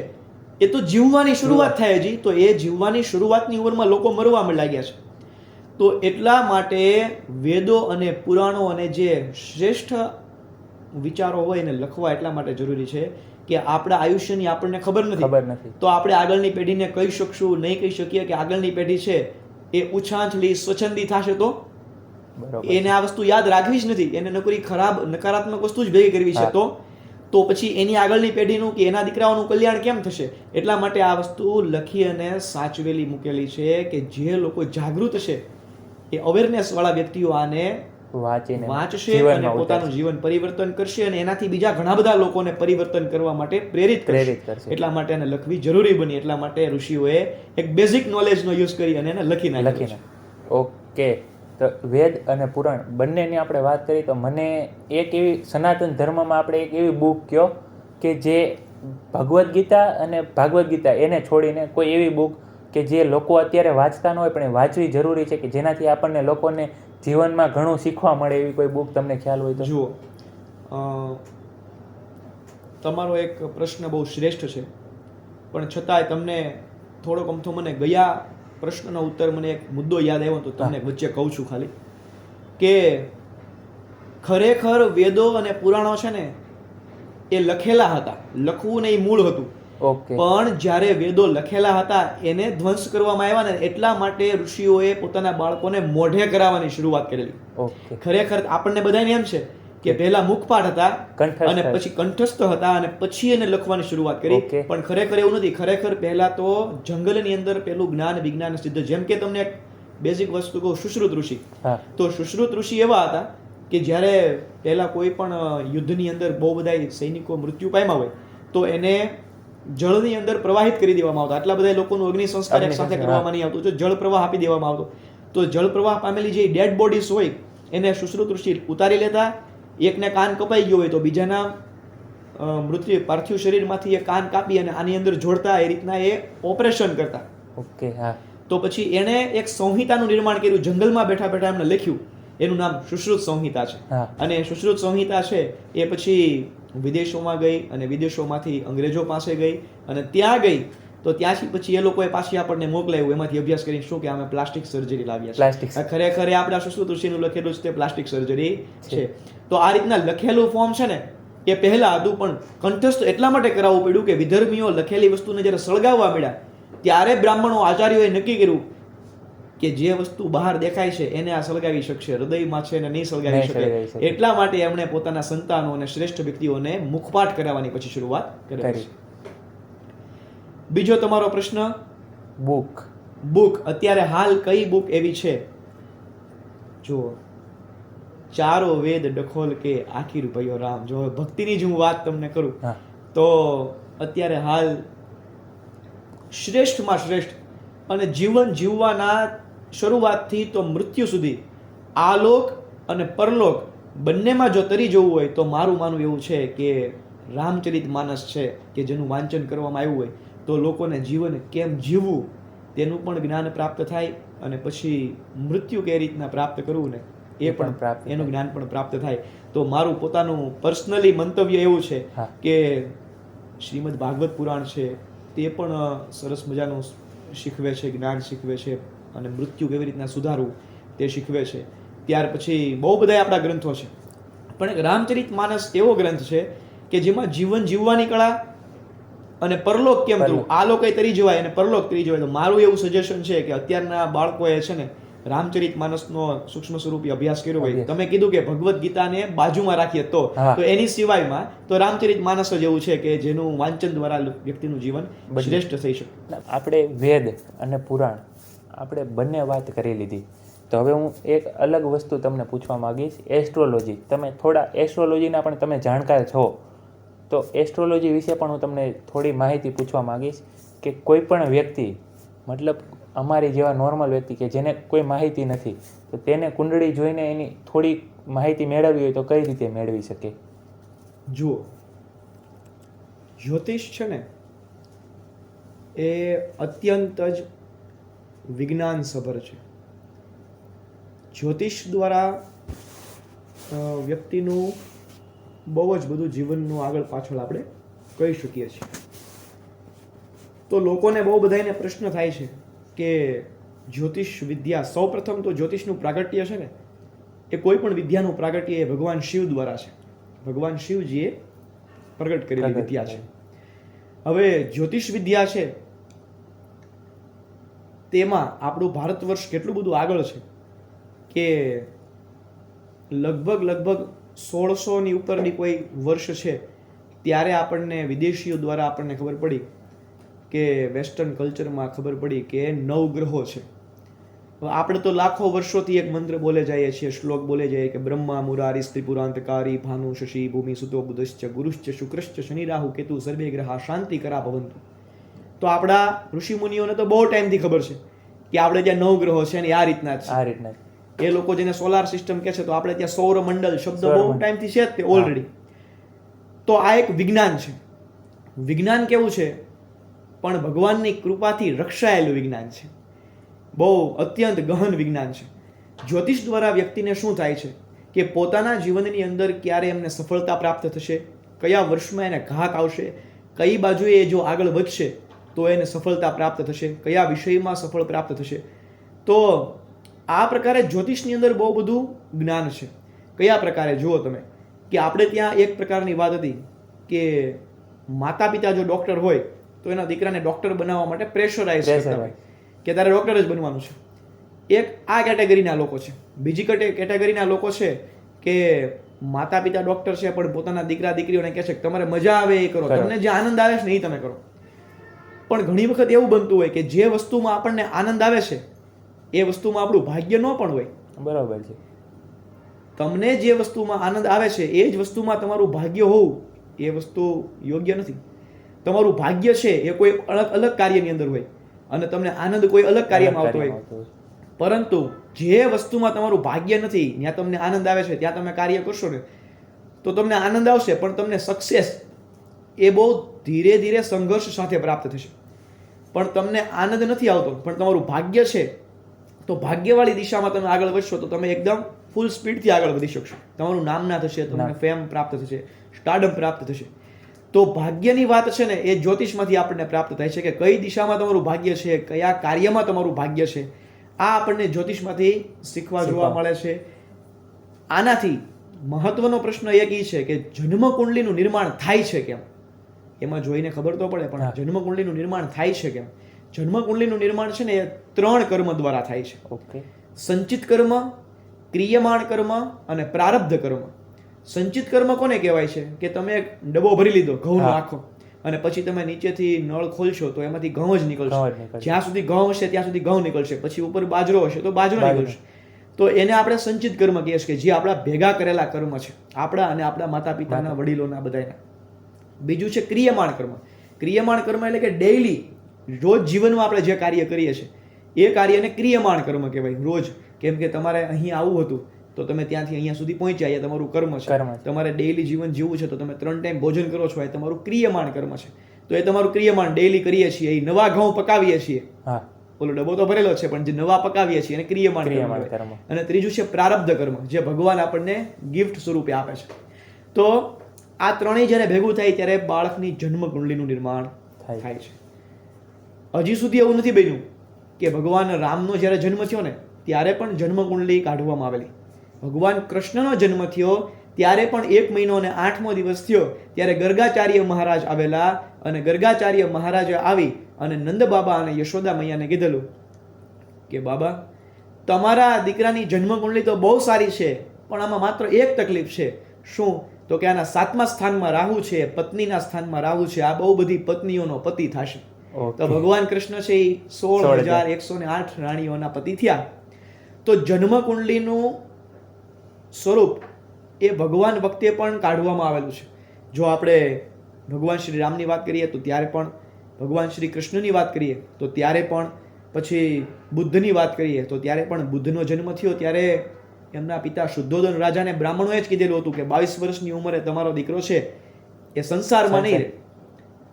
A: એ તો જીવવાની શરૂઆત થાય હજી, તો એ જીવવાની શરૂઆતની ઉંમરમાં લોકો મરવા લાગ્યા છે. તો એટલા માટે વેદો અને પુરાણો અને જે શ્રેષ્ઠ વિચારો હોય એને લખવા એટલા માટે જરૂરી છે કે આપણા આયુષ્યની આપણને ખબર નથી. તો આપણે આગળની પેઢીને કહી શકશું, નહીં કહી શકીએ કે આગળની પેઢી છે એ ઉછાંચલી સ્વચ્છંદી થશે તો એને આ વસ્તુ યાદ રાખવી જ નથી, એને નકરી ખરાબ નકારાત્મક વસ્તુ જ ભેગી કરવી છે. તો પછી એની આગળની પેઢીનું કે એના દીકરાઓનું કલ્યાણ કેમ થશે? એટલા માટે આ વસ્તુ લખી અને સાચવેલી મૂકેલી છે કે જે લોકો જાગૃત છે એ અવેરનેસ વાળા વ્યક્તિઓ આને વાંચશે અને પોતાનું જીવન પરિવર્તન કરશે અને એનાથી બીજા ઘણા બધા લોકોને પરિવર્તન કરવા માટે પ્રેરિત કરશે. એટલા માટે એને લખવી જરૂરી બની. એટલા માટે ઋષિઓએ એક બેઝિક નોલેજનો યુઝ કરી અને એને લખી નાખ્યું.
B: ઓકે. તો વેદ અને પુરાણ બંનેની આપણે વાત કરી તો મને એક એવી સનાતન ધર્મમાં આપણે એક એવી બુક કહો કે જે ભગવદ્ ગીતા અને ભાગવદ્ ગીતા એને છોડીને કોઈ એવી બુક કે જે લોકો અત્યારે વાંચતા ન હોય પણ એ વાંચવી જરૂરી છે, કે જેનાથી આપણને લોકોને જીવનમાં ઘણું શીખવા મળે એવી કોઈ બુક તમને ખ્યાલ હોય તો?
A: જુઓ, તમારો એક પ્રશ્ન બહુ શ્રેષ્ઠ છે, પણ છતાંય તમને થોડોક અમથો મને ગયા પ્રશ્નનો ઉત્તર મને એક મુદ્દો યાદ આવ્યો તો તમને વચ્ચે કહું છું ખાલી, કે ખરેખર વેદો અને પુરાણો છે ને એ લખેલા હતા, લખવું ને એ મૂળ હતું.
B: ઓકે.
A: પણ જ્યારે વેદો લખેલા હતા એને ધ્વંસ કરવામાં આવ્યા ને એટલા માટે ઋષિઓએ પોતાના બાળકોને મોઢે કરાવવાની શરૂઆત કરેલી.
B: ઓકે.
A: ખરેખર આપણને બધાને એમ છે કે પહેલા મુખપાઠ હતા
B: કંઠસ્થ
A: અને પછી કંઠસ્થ હતા અને પછી એને લખવાની શરૂઆત કરી.
B: ઓકે.
A: પણ ખરેખર એવું નથી. ખરેખર પહેલા તો જંગલની અંદર પેલું જ્ઞાન વિજ્ઞાન સિદ્ધ. જેમ કે તમને એક બેઝિક વસ્તુ કહું, સુશ્રુત ઋષિ.
B: હા.
A: તો સુશ્રુત ઋષિ એવા હતા કે જ્યારે પહેલા કોઈ પણ યુદ્ધની અંદર બહુ બધા સૈનિકો મૃત્યુ પામ્યા હોય તો એને જળની અંદર પ્રવાહિત કરી દેવામાં આવતા. આટલા બધા લોકોનું અગ્નિ સંસ્કાર એક સાથે કરવામાં નહીં આવતું, તો જળ પ્રવાહ આપી દેવામાં આવતો. તો જળ પ્રવાહ પામેલી જે ડેડ બોડીઝ હોય એને સુશ્રુત ઋષિ ઉતારી લેતા. એકને કાન કપાઈ ગયો હોય તો બીજાના મૃત્યુ પાર્થિવ શરીરમાંથી એ કાન કાપી અને આની અંદર જોડતા. એ રીતના એ ઓપરેશન કરતા.
B: ઓકે. હા.
A: તો પછી એણે એક સંહિતાનું નિર્માણ કર્યું. જંગલમાં બેઠા બેઠા એમને લખ્યું. એનું નામ સુશ્રુત સંહિતા છે.
B: હા.
A: અને સુશ્રુત સંહિતા છે એ પછી વિદેશોમાં ગઈ અને વિદેશોમાંથી અંગ્રેજો પાસે ગઈ અને ત્યાં ગઈ તો ત્યાંથી પછી એ લોકોએ પાછી આપણને મોકલાયું. એમાંથી અભ્યાસ કરીને શું કે અમે પ્લાસ્ટિક સર્જરી લાવ્યા
B: Plastic
A: છે. ખરેખર એ આપણા સુશ્રુત ઋષિનું લખેલું છે તે પ્લાસ્ટિક સર્જરી છે. તો આ રીતના લખેલું ફોર્મ છે ને એ પહેલા હતું, પણ કંઠસ્થ એટલા માટે કરાવવું પડ્યું કે વિધર્મીઓ લખેલી વસ્તુને જ્યારે સળગાવવા મળ્યા ત્યારે બ્રાહ્મણો આચાર્યોએ નક્કી કર્યું કે જે વસ્તુ બહાર દેખાય છે એને આ સળગાવી શકશે, હૃદયમાં છે એને નહીં સળગાવી શકે. એટલા માટે એમણે પોતાના સંતાનો અને શ્રેષ્ઠ વ્યક્તિઓને મુખપાઠ કરાવવાની પછી શરૂઆત કરી. બીજો તમારો પ્રશ્ન,
B: બુક.
A: બુક. અત્યારે હાલ કઈ બુક એવી છે? જો ચારો વેદ ડખોલ કે આખીર ભયો રામ. જો ભક્તિની જ હું વાત તમને કરું તો અત્યારે હાલ શ્રેષ્ઠમાં શ્રેષ્ઠ અને જીવન જીવવાના શરૂઆતથી તો મૃત્યુ સુધી આલોક અને પરલોક બંનેમાં જો તરી જવું હોય તો મારું માનવું એવું છે કે રામચરિત માનસ છે કે જેનું વાંચન કરવામાં આવ્યું હોય તો લોકોને જીવન કેમ જીવવું તેનું પણ જ્ઞાન પ્રાપ્ત થાય અને પછી મૃત્યુ કઈ રીતના પ્રાપ્ત કરવું ને એ પણ એનું જ્ઞાન પણ પ્રાપ્ત થાય. તો મારું પોતાનું પર્સનલી મંતવ્ય એવું છે કે શ્રીમદ ભાગવત પુરાણ છે તે પણ સરસ મજાનું શીખવે છે, જ્ઞાન શીખવે છે અને મૃત્યુ કેવી રીતના સુધારવું તે શીખવે છે. ત્યાર પછી બહુ બધા આપણા ગ્રંથો છે, પણ એક રામચરિત માનસ એવો ગ્રંથ છે કે જેમાં જીવન જીવવાની કળા અને પરલોક કેમ કરવું, આ લોકો તરી જવાય અને પરલોક તરી જવાય. તો મારું એવું સજેશન છે કે અત્યારના બાળકોએ છે ને રામચરિત માનસનો સૂક્ષ્મ સ્વરૂપે અભ્યાસ કર્યો હોય. તમે કીધું કે ભગવદ્ ગીતાને બાજુમાં રાખીએ તો એની સિવાયમાં તો રામચરિત માનસ જ એવું છે કે જેનું વાંચન દ્વારા વ્યક્તિનું જીવન શ્રેષ્ઠ થઈ શકે.
B: આપણે વેદ અને પુરાણ આપણે બંને વાત કરી લીધી, તો હવે હું એક અલગ વસ્તુ તમને પૂછવા માંગીશ. એસ્ટ્રોલોજી. તમે થોડા એસ્ટ્રોલોજીના પણ તમે જાણકાર છો, તો એસ્ટ્રોલોજી વિશે પણ હું તમને થોડી માહિતી પૂછવા માંગીશ કે કોઈ પણ વ્યક્તિ, મતલબ અમારી જેવા નોર્મલ વ્યક્તિ કે જેને કોઈ માહિતી નથી, તો તેને કુંડળી જોઈને એની થોડી માહિતી મેળવવી હોય તો કઈ રીતે મેળવી શકે?
A: જુઓ, જ્યોતિષ છે ને એ અત્યંત જ વિજ્ઞાન સભર છે. જ્યોતિષ દ્વારા વ્યક્તિનું બહુ જ બધું જીવનનું આગળ પાછળ આપણે કહી શકીએ છીએ. તો લોકોને બહુ બધાને પ્રશ્ન થાય છે કે જ્યોતિષ વિદ્યા, સૌપ્રથમ તો જ્યોતિષનું પ્રાગટ્ય છે ને એ કોઈ પણ વિદ્યાનું પ્રાગટ્ય એ ભગવાન શિવ દ્વારા છે. ભગવાન શિવજીએ પ્રગટ કરેલી વિદ્યા છે. હવે જ્યોતિષ વિદ્યા છે તેમાં આપણું ભારત વર્ષ કેટલું બધું આગળ છે કે લગભગ 1600ની ઉપરની કોઈ વર્ષ છે ત્યારે આપણને વિદેશીઓ દ્વારા આપણને ખબર પડી કે વેસ્ટર્ન કલ્ચરમાં ખબર પડી કે 9 ગ્રહો છે. આપણે તો લાખો વર્ષોથી એક મંત્ર બોલે જઈએ છીએ, શ્લોક બોલે જઈએ કે બ્રહ્મા મુરારી ત્રિપુરાંતકારી ભાનુ શશી ભૂમિ સુતો બુધશ્ચ ગુરુશ્ચ શુક્રશ્ચ શનિ રાહુ કેતુ સર્વે ગ્રહા શાંતિ કરા ભવંતુ. તો આપણા ઋષિ મુનિઓને તો બહુ ટાઈમથી ખબર છે કે આપણે ત્યાં 9 ગ્રહો છે અને આ રીતના છે. એ લોકો જેને સોલાર સિસ્ટમ કહે છે, તો આપણે ત્યાં સૌરમંડળ શબ્દ બહુ ટાઈમથી છે જ તે ઓલરેડી. તો આ એક વિજ્ઞાન છે. વિજ્ઞાન કેવું છે? પણ ભગવાનની કૃપાથી રક્ષાયેલું વિજ્ઞાન છે. બહુ અત્યંત ગહન વિજ્ઞાન છે. જ્યોતિષ દ્વારા વ્યક્તિને શું થાય છે કે પોતાના જીવનની અંદર ક્યારે એમને સફળતા પ્રાપ્ત થશે, કયા વર્ષમાં એને ઘાત આવશે, કઈ બાજુએ જો આગળ વધશે તો એને સફળતા પ્રાપ્ત થશે, કયા વિષયમાં સફળ પ્રાપ્ત થશે. તો આ પ્રકારે જ્યોતિષની અંદર બહુ બધું જ્ઞાન છે. કયા પ્રકારે જુઓ તમે કે આપણે ત્યાં એક પ્રકારની વાત હતી કે માતા પિતા જો ડૉક્ટર હોય તો એના દીકરાને ડૉક્ટર બનાવવા માટે પ્રેશરાઇઝ કરતા હોય કે તારે ડૉક્ટર જ બનવાનું છે. એક આ કેટેગરીના લોકો છે. બીજી કેટેગરીના લોકો છે કે માતા પિતા ડૉક્ટર છે પણ પોતાના દીકરા દીકરીઓને કહે છે કે તમારે મજા આવે એ કરો, તમને જે આનંદ આવે છે ને એ તમે કરો. પણ ઘણી વખત એવું બનતું હોય કે જે વસ્તુમાં આપણને આનંદ આવે છે એ વસ્તુમાં આપણું ભાગ્ય ન પણ હોય.
B: બરાબર છે.
A: તમને જે વસ્તુમાં આનંદ આવે છે એ જ વસ્તુમાં તમારું ભાગ્ય હોવું એ વસ્તુ યોગ્ય નથી. તમારું ભાગ્ય છે એ કોઈ અલગ કાર્યની અંદર હોય અને તમને આનંદ કોઈ અલગ કાર્યમાં આવતો હોય. પરંતુ જે વસ્તુમાં તમારું ભાગ્ય નથી ત્યાં તમને આનંદ આવે છે ત્યાં તમે કાર્ય કરશો ને તો તમને આનંદ આવશે, પણ તમને સક્સેસ એ બહુ ધીરે ધીરે સંઘર્ષ સાથે પ્રાપ્ત થશે. પણ તમને આનંદ નથી આવતો પણ તમારું ભાગ્ય છે તો ભાગ્યવાળી દિશામાં તમે આગળ વધશો તો તમે એકદમ ફૂલ સ્પીડથી આગળ વધી શકશો. તમારું નામ ના થશે, તમને ફેમ પ્રાપ્ત થશે, સ્ટારડમ પ્રાપ્ત થશે. તો ભાગ્યની વાત છે ને એ જ્યોતિષમાંથી આપણને પ્રાપ્ત થાય છે કે કઈ દિશામાં તમારું ભાગ્ય છે, કયા કાર્યમાં તમારું ભાગ્ય છે, આ આપણને જ્યોતિષમાંથી શીખવા જોવા મળે છે. આનાથી મહત્વનો પ્રશ્ન એક એ છે કે જન્મ કુંડલીનું નિર્માણ થાય છે કેમ? એમાં જોઈને ખબર તો પડે, પણ જન્મ કુંડલીનું નિર્માણ થાય છે કેમ? જન્મ કુંડલીનું નિર્માણ છે ને એ 3 કર્મ દ્વારા થાય છે.
B: ઓકે.
A: સંચિત કર્મ, ક્રિયમાણ કર્મ અને પ્રારબ્ધ કર્મ. સંચિત કર્મ કોને કહેવાય છે કે તમે એક ડબ્બો ભરી લીધો ઘઉંનો આખો અને પછી તમે નીચેથી નળ ખોલશો તો એમાંથી ઘઉં જ નીકળશે. જ્યાં સુધી ઘઉં હશે ત્યાં સુધી ઘઉં નીકળશે, પછી ઉપર બાજરો હશે તો બાજરો નીકળશે. તો એને આપણે સંચિત કર્મ કહીએ છીએ કે જે આપણા ભેગા કરેલા કર્મ છે, આપણા અને આપણા માતા પિતાના, વડીલોના, બધાના. બીજું છે ક્રિયમાણ કર્મ. ક્રિયમાણ કર્મ એટલે કે ડેઈલી રોજ જીવનમાં આપણે જે કાર્ય કરીએ છીએ એ કાર્યને ક્રિયમાણ કર્મ કહેવાય. રોજ કેમ કે તમારે અહીં આવવું હતું તો તમે ત્યાંથી અહીંયા સુધી પહોંચ્યા, એ તમારું કર્મ છે. તમારે ડેઈલી જીવન જીવવું છે તો તમે 3 ટાઈમ ભોજન કરો છો, એ તમારું ક્રિયમાણ કર્મ છે. તો એ તમારું ક્રિયમાણ ડેઈલી કરીએ છીએ. એ નવા ઘઉં પકાવીએ છીએ, ઓલો ડબ્બો તો ભરેલો છે પણ જે નવા પકાવીએ છીએ એને ક્રિયમાણ કર્મ. અને ત્રીજું છે પ્રારબ્ધ કર્મ, જે ભગવાન આપણને ગિફ્ટ સ્વરૂપે આપે છે. તો આ ત્રણેય જ્યારે ભેગું થાય ત્યારે બાળકની જન્મ કુંડલીનું નિર્માણ થાય છે. હજી સુધી એવું નથી બન્યું કે ભગવાન રામનો જ્યારે જન્મ થયો ને ત્યારે પણ જન્મ કુંડલી કાઢવામાં આવેલી. ભગવાન કૃષ્ણનો જન્મ થયો ત્યારે પણ 1 મહિનો અને 8મો દિવસ થયો ત્યારે ગર્ગાચાર્ય મહારાજ આવેલા અને ગર્ગાચાર્ય મહારાજે આવી અને નંદ બાબા અને યશોદા મૈયાને કીધેલું કે બાબા તમારા દીકરાની જન્મ કુંડલી તો બહુ સારી છે પણ આમાં માત્ર એક તકલીફ છે. શું? તો કે આના 7મા સ્થાનમાં રાહુ છે, પત્નીના સ્થાનમાં રાહુ છે, આ બહુ બધી પત્નીઓનો પતિ થશે. તો ભગવાન કૃષ્ણ છે એ 16,108 રાણીઓના પતિ થયા. તો જન્મ કુંડલીનું સ્વરૂપ એ ભગવાન વખતે પણ કાઢવામાં આવેલું છે. જો આપણે ભગવાન શ્રી રામની વાત કરીએ તો ત્યારે પણ, ભગવાન શ્રી કૃષ્ણની વાત કરીએ તો ત્યારે પણ, પછી બુદ્ધની વાત કરીએ તો ત્યારે પણ. બુદ્ધનો જન્મ થયો ત્યારે એમના પિતા શુદ્ધોધન રાજાને બ્રાહ્મણોએ જ કીધેલું હતું કે 22 વર્ષની ઉંમરે તમારો દીકરો છે એ સંસારમાં નહીં રહે.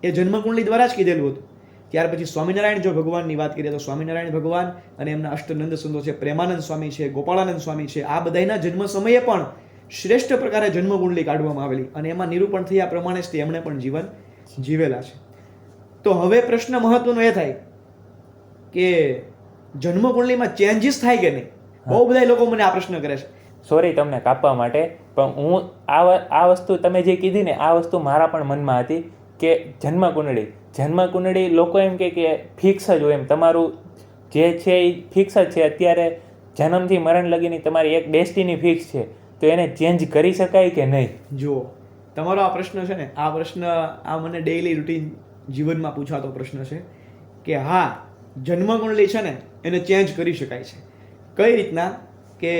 A: એ જન્મકુંડલી દ્વારા જ કીધેલું હતું. ત્યાર પછી સ્વામિનારાયણ જો ભગવાનની વાત કરીએ તો સ્વામિનારાયણ ભગવાન અને એમના અષ્ટનંદ સંતો છે, પ્રેમાનંદ સ્વામી છે, ગોપાળાનંદ સ્વામી છે, આ બધાના જન્મ સમયે પણ શ્રેષ્ઠ પ્રકારે જન્મકુંડલી કાઢવામાં આવેલી અને એમાં નિરૂપણ થયા પ્રમાણે જ એમણે પણ જીવન જીવેલા છે. તો હવે પ્રશ્ન મહત્વનો એ થાય કે જન્મકુંડલીમાં ચેન્જીસ થાય કે નહીં? બહુ બધા લોકો મને આ પ્રશ્ન કરે છે.
B: સોરી તમને કાપવા માટે, પણ હું આ વસ્તુ તમે જે કીધી ને આ વસ્તુ મારા પણ મનમાં હતી કે જન્મકુંડળી લોકો એમ કે ફિક્સ જ હોય, એમ તમારું જે છે એ ફિક્સ જ છે. અત્યારે જન્મથી મરણ લગીની તમારી એક ડેસ્ટિની ફિક્સ છે, તો એને ચેન્જ કરી શકાય કે નહીં?
A: જુઓ, તમારો આ પ્રશ્ન છે ને, આ પ્રશ્ન આ મને ડેઈલી રૂટીન જીવનમાં પૂછાતો પ્રશ્ન છે કે હા, જન્મકુંડલી છે ને એને ચેન્જ કરી શકાય છે. કઈ રીતના? કે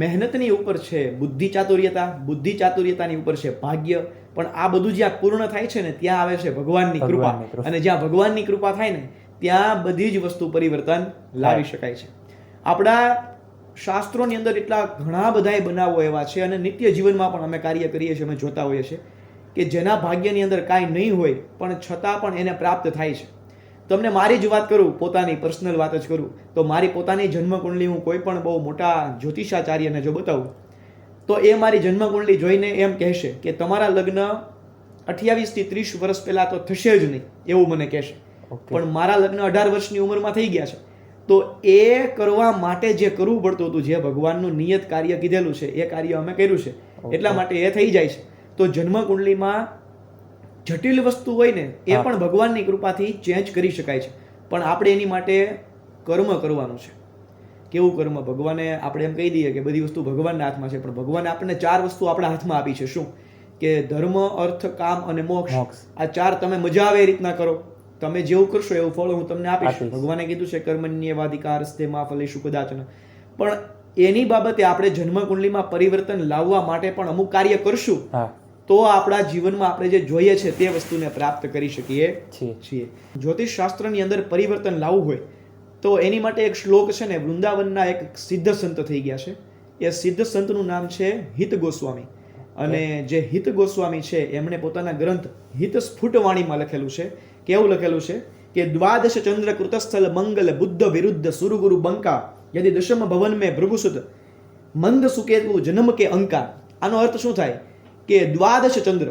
A: મહેનતની ઉપર છે બુદ્ધિ ચાતુર્યતાની ઉપર છે ભાગ્ય. પણ આ બધું જ્યાં પૂર્ણ થાય છે ને ત્યાં આવે છે ભગવાનની કૃપા. અને જ્યાં ભગવાનની કૃપા થાય ને ત્યાં બધી જ વસ્તુ પરિવર્તન લાવી શકાય છે. આપણા શાસ્ત્રોની અંદર એટલા ઘણા બધા બનાવો એવા છે અને નિત્ય જીવનમાં પણ અમે કાર્ય કરીએ છીએ, અમે જોતા હોઈએ છીએ કે જેના ભાગ્યની અંદર કાંઈ નહીં હોય પણ છતાં પણ એને પ્રાપ્ત થાય છે. તમને મારી જ વાત કરું, પોતાની પર્સનલ વાત જ કરું તો મારી પોતાની જન્મકુંડલી હું કોઈ પણ બહુ મોટા જ્યોતિષાચાર્યને જો બતાવું તો એ મારી જન્મકુંડલી જોઈને એમ કહેશે કે તમારા લગ્ન 28 થી 30 વર્ષ પહેલા તો થશે જ નહીં, એવું મને કહેશે. પણ મારા લગ્ન 18 વર્ષની ઉંમરમાં થઈ ગયા છે. તો એ કરવા માટે જે કરવું પડતું હતું, જે ભગવાનનું નિયત કાર્ય કીધેલું છે એ કાર્ય અમે કર્યું છે, એટલા માટે એ થઈ જાય છે. તો જન્મકુંડલીમાં જટિલ વસ્તુ હોય ને એ પણ ભગવાનની કૃપાથી ચેન્જ કરી શકાય છે, પણ આપણે એની માટે કર્મ કરવાનું છે. કેવું કર્મ? ભગવાને આપણે એમ કહી દઈએ કે બધી વસ્તુ ભગવાનના હાથમાં છે, પણ ભગવાને આપણને 4 વસ્તુ આપણા હાથમાં આપી છે. શું? કે ધર્મ, અર્થ, કામ અને મોક્ષ. આ 4 તમે મજા આવે એ રીતના કરો. તમે જેવું કરશો એવું ફળ હું તમને આપીશ. ભગવાને કીધું છે કર્મણ્યેવાધિકારસ્તે મા ફલેષુ કદાચન. પણ એની બાબતે આપણે જન્મકુંડલીમાં પરિવર્તન લાવવા માટે પણ અમુક કાર્ય કરશું તો આપણા જીવનમાં આપણે જે જોઈએ છે તે વસ્તુને પ્રાપ્ત કરી શકીએ છીએ. જ્યોતિષ શાસ્ત્રની અંદર પરિવર્તન લાવવું હોય તો એની માટે એક શ્લોક છે ને, વૃંદાવનના એક સિદ્ધ સંત થઈ ગયા છે. એ સિદ્ધ સંતનું નામ છે હિત ગોસ્વામી. અને જે હિત ગોસ્વામી છે એમણે પોતાના ગ્રંથ હિત સ્ફુટવાણીમાં લખેલું છે. કેવું લખેલું છે કે દ્વાદશ ચંદ્ર કૃતસ્થલ મંગલ બુદ્ધ વિરુદ્ધ સુરગુરુ બંકા યદિ દશમ ભવન મેં ભૃગુસુત મંદ સુકેતુ જન્મ કે અંકા. આનો અર્થ શું થાય કે દ્વાદશ ચંદ્ર,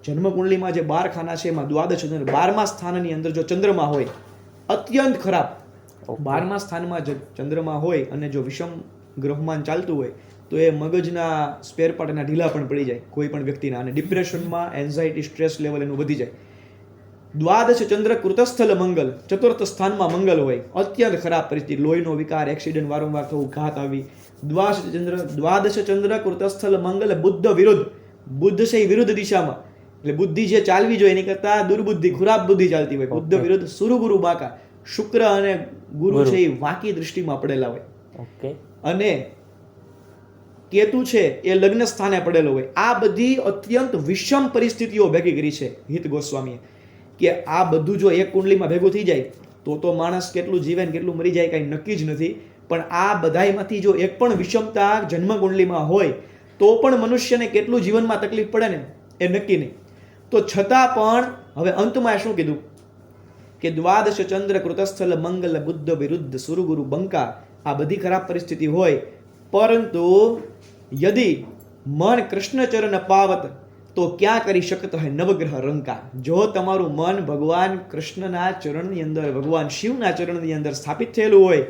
A: જન્મકુંડલીમાં જે 12 ખાના છે એમાં દ્વાદશ ચંદ્ર 12મા સ્થાનની અંદર જો ચંદ્રમા હોય, અત્યંત ખરાબ. 12મા સ્થાનમાં જો ચંદ્રમા હોય અને જો વિષમ ગ્રહમાન ચાલતું હોય તો એ મગજના સ્પેર પાર્ટના ઢીલા પણ પડી જાય કોઈ પણ વ્યક્તિના, અને ડિપ્રેશનમાં, એન્ઝાઇટી, સ્ટ્રેસ લેવલ એનું વધી જાય. દ્વાદશ ચંદ્ર કૃતસ્થલ મંગલ, 4th સ્થાનમાં મંગલ હોય, અત્યંત ખરાબ પરિસ્થિતિ, લોહીનો વિકાર, એક્સિડન્ટ વારંવાર થવું, ઘાત આવી. દ્વાદશ ચંદ્ર કૃતસ્થલ મંગલ બુદ્ધ વિરુદ્ધ, બુદ્ધ છે વિરુદ્ધ દિશામાં, એટલે બુદ્ધિ જે ચાલવી જોઈએ એની કરતા દુર્બુદ્ધિ, ખરાબ બુદ્ધિ ચાલતી હોય. બુદ્ધ વિરુદ્ધ સુરગુરુ બાકા, શુક્ર અને ગુરુ છે એ વાંકી દૃષ્ટિમાં પડેલા હોય. અને કેતુ છે એ લગ્ન સ્થાને પડેલો હોય. આ બધી અત્યંત વિષમ પરિસ્થિતિઓ ભેગી કરી છે હિત ગોસ્વામીએ, કે આ બધું જો એક કુંડલીમાં ભેગું થઈ જાય તો માણસ કેટલું જીવે ને કેટલું મરી જાય કાંઈ નક્કી જ નથી. પણ આ બધાયમાંથી જો એક પણ વિષમતા જન્મ કુંડલીમાં હોય તો પણ મનુષ્યને કેટલું જીવનમાં તકલીફ પડે ને એ નક્કી નહીં. તો છતાં પણ હવે અંતમાં શું કીધું કે દ્વાદશ ચંદ્ર કૃતસ્થલ મંગલ બુદ્ધ વિરુદ્ધ સુરગુરુ બંકા, આ બધી ખરાબ પરિસ્થિતિ હોય, પરંતુ યદિ મન કૃષ્ણ ચરણ પાવત તો ક્યાં કરી શકત હૈ નવગ્રહ રંકા. જો તમારું મન ભગવાન કૃષ્ણના ચરણની અંદર, ભગવાન શિવના ચરણની અંદર સ્થાપિત થયેલું હોય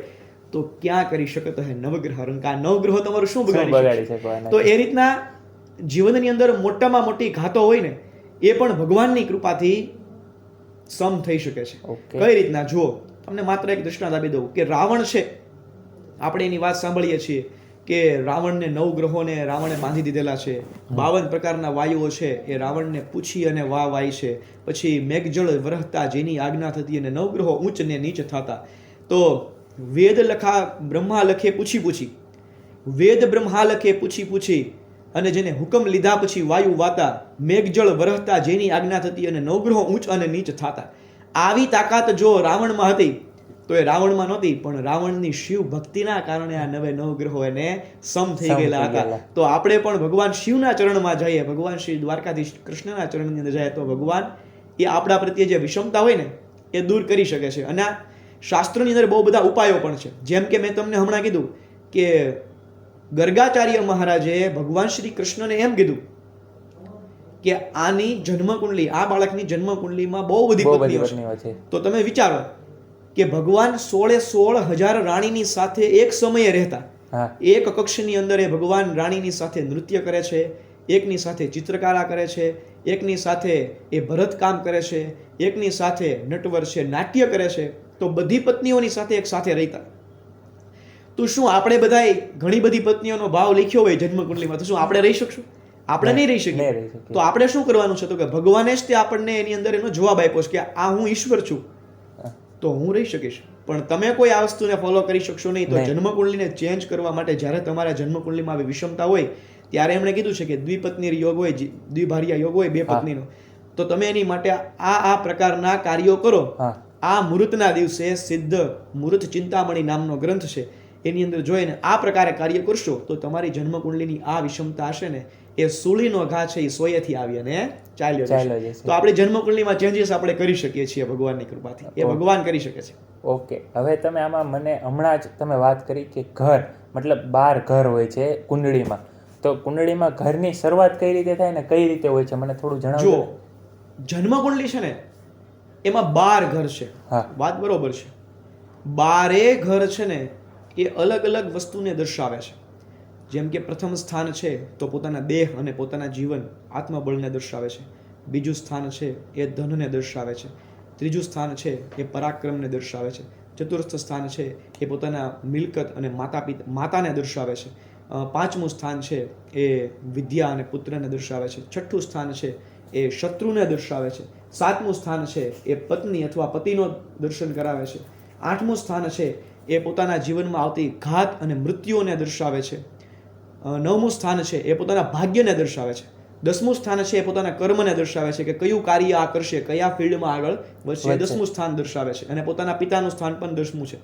A: તો ક્યાં કરી શકત હૈ નવગ્રહ રંકા. નવગ્રહો તમારું શું બગાડી શકે? તો એ રીતના જીવનની અંદર મોટામાં મોટી ઘાતો હોય ને એ પણ ભગવાનની કૃપાથી સમ થઈ શકે છે. કઈ રીતના? જો તમને માત્ર એક દૃષ્ટાંત આપી દઉં કે રાવણ છે, આપણે એની વાત સાંભળીએ છીએ કે રાવણને 9 ગ્રહોને રાવણે બાંધી દીધેલા છે. 52 પ્રકારના વાયુઓ છે એ રાવણને પૂછી અને વાય છે. પછી મેઘજળ વરહતા જેની આજ્ઞા થતી અને 9 ગ્રહો ઊંચ ને નીચ થતા. તો વેદ લખા બ્રહ્મા લખે પૂછી, વેદ બ્રહ્મા લખે પૂછી, અને જેને હુકમ લીધા પછી વાયુ વાતા, મેઘજળ વરહતા જેની આજ્ઞા થતી અને 9 ગ્રહો ઊંચ અને નીચ થતા. આવી તાકાત જો રાવણમાં હતી તો એ રાવણમાં નહોતી, પણ રાવણની શિવ ભક્તિના કારણે આ 9 ગ્રહો એને સમ થઈ ગયેલા હતા. તો આપણે પણ ભગવાન શિવના ચરણમાં જઈએ, ભગવાન શ્રી દ્વારકાધીશ કૃષ્ણના ચરણની અંદર જાય તો ભગવાન એ આપણા પ્રત્યે જે વિષમતા હોય ને એ દૂર કરી શકે છે. અને શાસ્ત્રોની અંદર બહુ બધા ઉપાયો પણ છે. જેમ કે મેં તમને હમણાં કીધું કે ગર્ગાચાર્ય મહારાજે ભગવાન શ્રી કૃષ્ણને એમ કીધું કે આની જન્મકુંડલી, આ બાળકની જન્મકુંડલીમાં બહુ બધી પત્નીઓ છે. તો તમે વિચારો કે ભગવાન 16,000 રાણીની સાથે એક સમયે રહેતા. એક કક્ષની અંદર એ ભગવાન રાણીની સાથે નૃત્ય કરે છે, એકની સાથે ચિત્રકલા કરે છે, એકની સાથે એ ભરત કામ કરે છે, એકની સાથે નટવર છે, નાટ્ય કરે છે. તો બધી પત્નીઓની સાથે એક સાથે રહેતા. તો શું આપણે બધાએ ઘણી બધી પત્નીઓનો ભાવ લખ્યો હોય જન્મકુંડલીમાં, તો શું આપણે રહી શકશું? આપણે નહીં રહી શકીએ. તો આપણે શું કરવાનું છે? તો કે ભગવાને જ તે આપણને એની અંદર એનો જવાબ આપ્યો છે કે આ હું ઈશ્વર છું તો હું રહી શકીશ, પણ તમે કોઈ આ વસ્તુને ફોલો કરી શકશો નહીં. તો જન્મકુંડલીને ચેન્જ કરવા માટે જ્યારે તમારા જન્મકુંડલીમાં આવી વિષમતા હોય ત્યારે એમણે કીધું છે કે દ્વિપત્ની યોગ હોય, દ્વિભાર્યા યોગ હોય, 2 પત્નીનો, તો તમે એની માટે આ પ્રકારના કાર્યો કરો. આ મુહૂર્તના દિવસે સિદ્ધ મુહૂર્ત ચિંતામણી નામનો ગ્રંથ છે, એની અંદર જોઈને આ પ્રકારે કાર્ય કરશો તો તમારી જન્મકુંડલીની આ વિષમતા હશે ને એ સૂળીનો ઘા છે એ સોયેથી આવી અને ચાલ્યો જશે. તો આપણે જન્મકુંડલીમાં ચેન્જીસ આપણે કરી શકીએ છીએ ભગવાનની કૃપાથી. એ ભગવાન કરી શકે છે.
B: ઓકે, હવે તમે આમાં મને હમણાં જ તમે વાત કરી કે ઘર, મતલબ 12 ઘર હોય છે કુંડળીમાં. તો કુંડળીમાં ઘરની શરૂઆત કઈ રીતે થાય ને કઈ રીતે હોય છે મને થોડું જણાવજો.
A: જો જન્મકુંડલી છે ને એમાં 12 ઘર છે. વાત બરોબર છે. 12 ઘર છે ને એ અલગ અલગ વસ્તુને દર્શાવે છે. જેમ કે પ્રથમ સ્થાન છે તો પોતાના દેહ અને પોતાના જીવન આત્મબળને દર્શાવે છે. બીજું સ્થાન છે એ ધનને દર્શાવે છે, ત્રીજું સ્થાન છે એ પરાક્રમને દર્શાવે છે, ચતુર્થ સ્થાન છે એ પોતાના મિલકત અને માતાને દર્શાવે છે, પાંચમું સ્થાન છે એ વિદ્યા અને પુત્રને દર્શાવે છે, છઠ્ઠું સ્થાન છે એ શત્રુને દર્શાવે છે, સાતમું સ્થાન છે એ પત્ની અથવા પતિનો દર્શન કરાવે છે, આઠમું સ્થાન છે એ પોતાના જીવનમાં આવતી ઘાત અને મૃત્યુઓને દર્શાવે છે, નવમું સ્થાન છે એ પોતાના ભાગ્યને દર્શાવે છે, 10મું સ્થાન છે એ પોતાના કર્મને દર્શાવે છે કે કયું કાર્ય આ કરશે, કયા ફિલ્ડમાં આગળ વધશે, 10મું સ્થાન દર્શાવે છે, અને પોતાના પિતાનું સ્થાન પણ 10મું છે,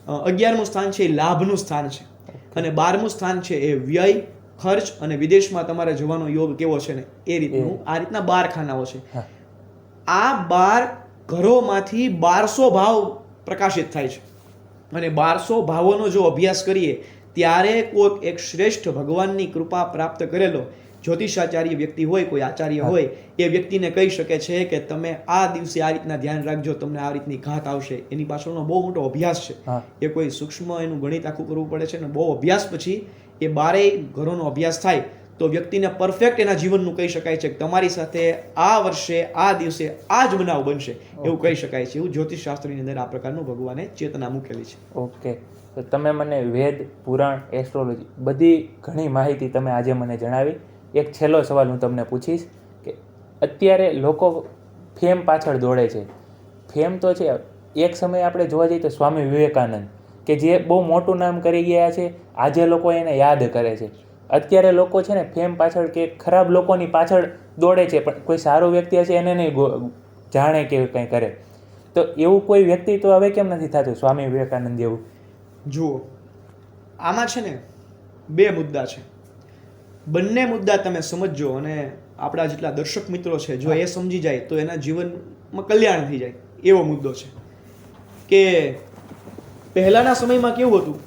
A: 11મું સ્થાન છે એ લાભનું સ્થાન છે, અને 12મું સ્થાન છે એ વ્યય, ખર્ચ અને વિદેશમાં તમારે જવાનો યોગ કેવો છે ને એ રીતનું, આ રીતના 12 ખાનાઓ છે. આ 12 ઘરોમાંથી 1200 ભાવ પ્રકાશિત થાય છે, અને 1200 ભાવોનો જો અભ્યાસ કરીએ ત્યારે કોઈક એક શ્રેષ્ઠ ભગવાનની કૃપા પ્રાપ્ત કરેલો જ્યોતિષાચાર્ય વ્યક્તિ હોય, કોઈ આચાર્ય હોય, એ વ્યક્તિને કહી શકે છે કે તમે આ દિવસે આ રીતના ધ્યાન રાખજો, તમને આ રીતની ઘાત આવશે. એની પાછળનો બહુ મોટો અભ્યાસ છે, એ કોઈ સૂક્ષ્મ એનું ગણિત આખું કરવું પડે છે, અને બહુ અભ્યાસ પછી એ 12 ઘરોનો અભ્યાસ થાય તો વ્યક્તિને પરફેક્ટ એના જીવનનું કહી શકાય છે કે તમારી સાથે આ વર્ષે આ દિવસે આ જ બનાવ બનશે, એવું કહી શકાય છે. એવું જ્યોતિષશાસ્ત્રની અંદર આ પ્રકારનું ભગવાને ચેતના મૂકેલી છે.
B: ઓકે, તો તમે મને વેદ, પુરાણ, એસ્ટ્રોલોજી બધી ઘણી માહિતી તમે આજે મને જણાવી. એક છેલ્લો સવાલ હું તમને પૂછીશ કે અત્યારે લોકો ફેમ પાછળ દોડે છે. ફેમ તો છે, એક સમયે આપણે જોવા જઈએ તો સ્વામી વિવેકાનંદ કે જે બહુ મોટું નામ કરી ગયા છે, આજે લોકો એને યાદ કરે છે. અત્યારે લોકો છે ને ફેમ પાછળ કે ખરાબ લોકોની પાછળ દોડે છે, પણ કોઈ સારો વ્યક્તિ હશે એને નહીં જાણે કે કંઈ કરે. તો એવું કોઈ વ્યક્તિ તો હવે કેમ નથી થતું સ્વામી વિવેકાનંદ જેવું?
A: જુઓ, આમાં છે ને 2 મુદ્દા છે. બંને મુદ્દા તમે સમજજો અને આપણા જેટલા દર્શક મિત્રો છે જો એ સમજી જાય તો એના જીવનમાં કલ્યાણ થઈ જાય એવો મુદ્દો છે. કે પહેલાના સમયમાં કેવું હતું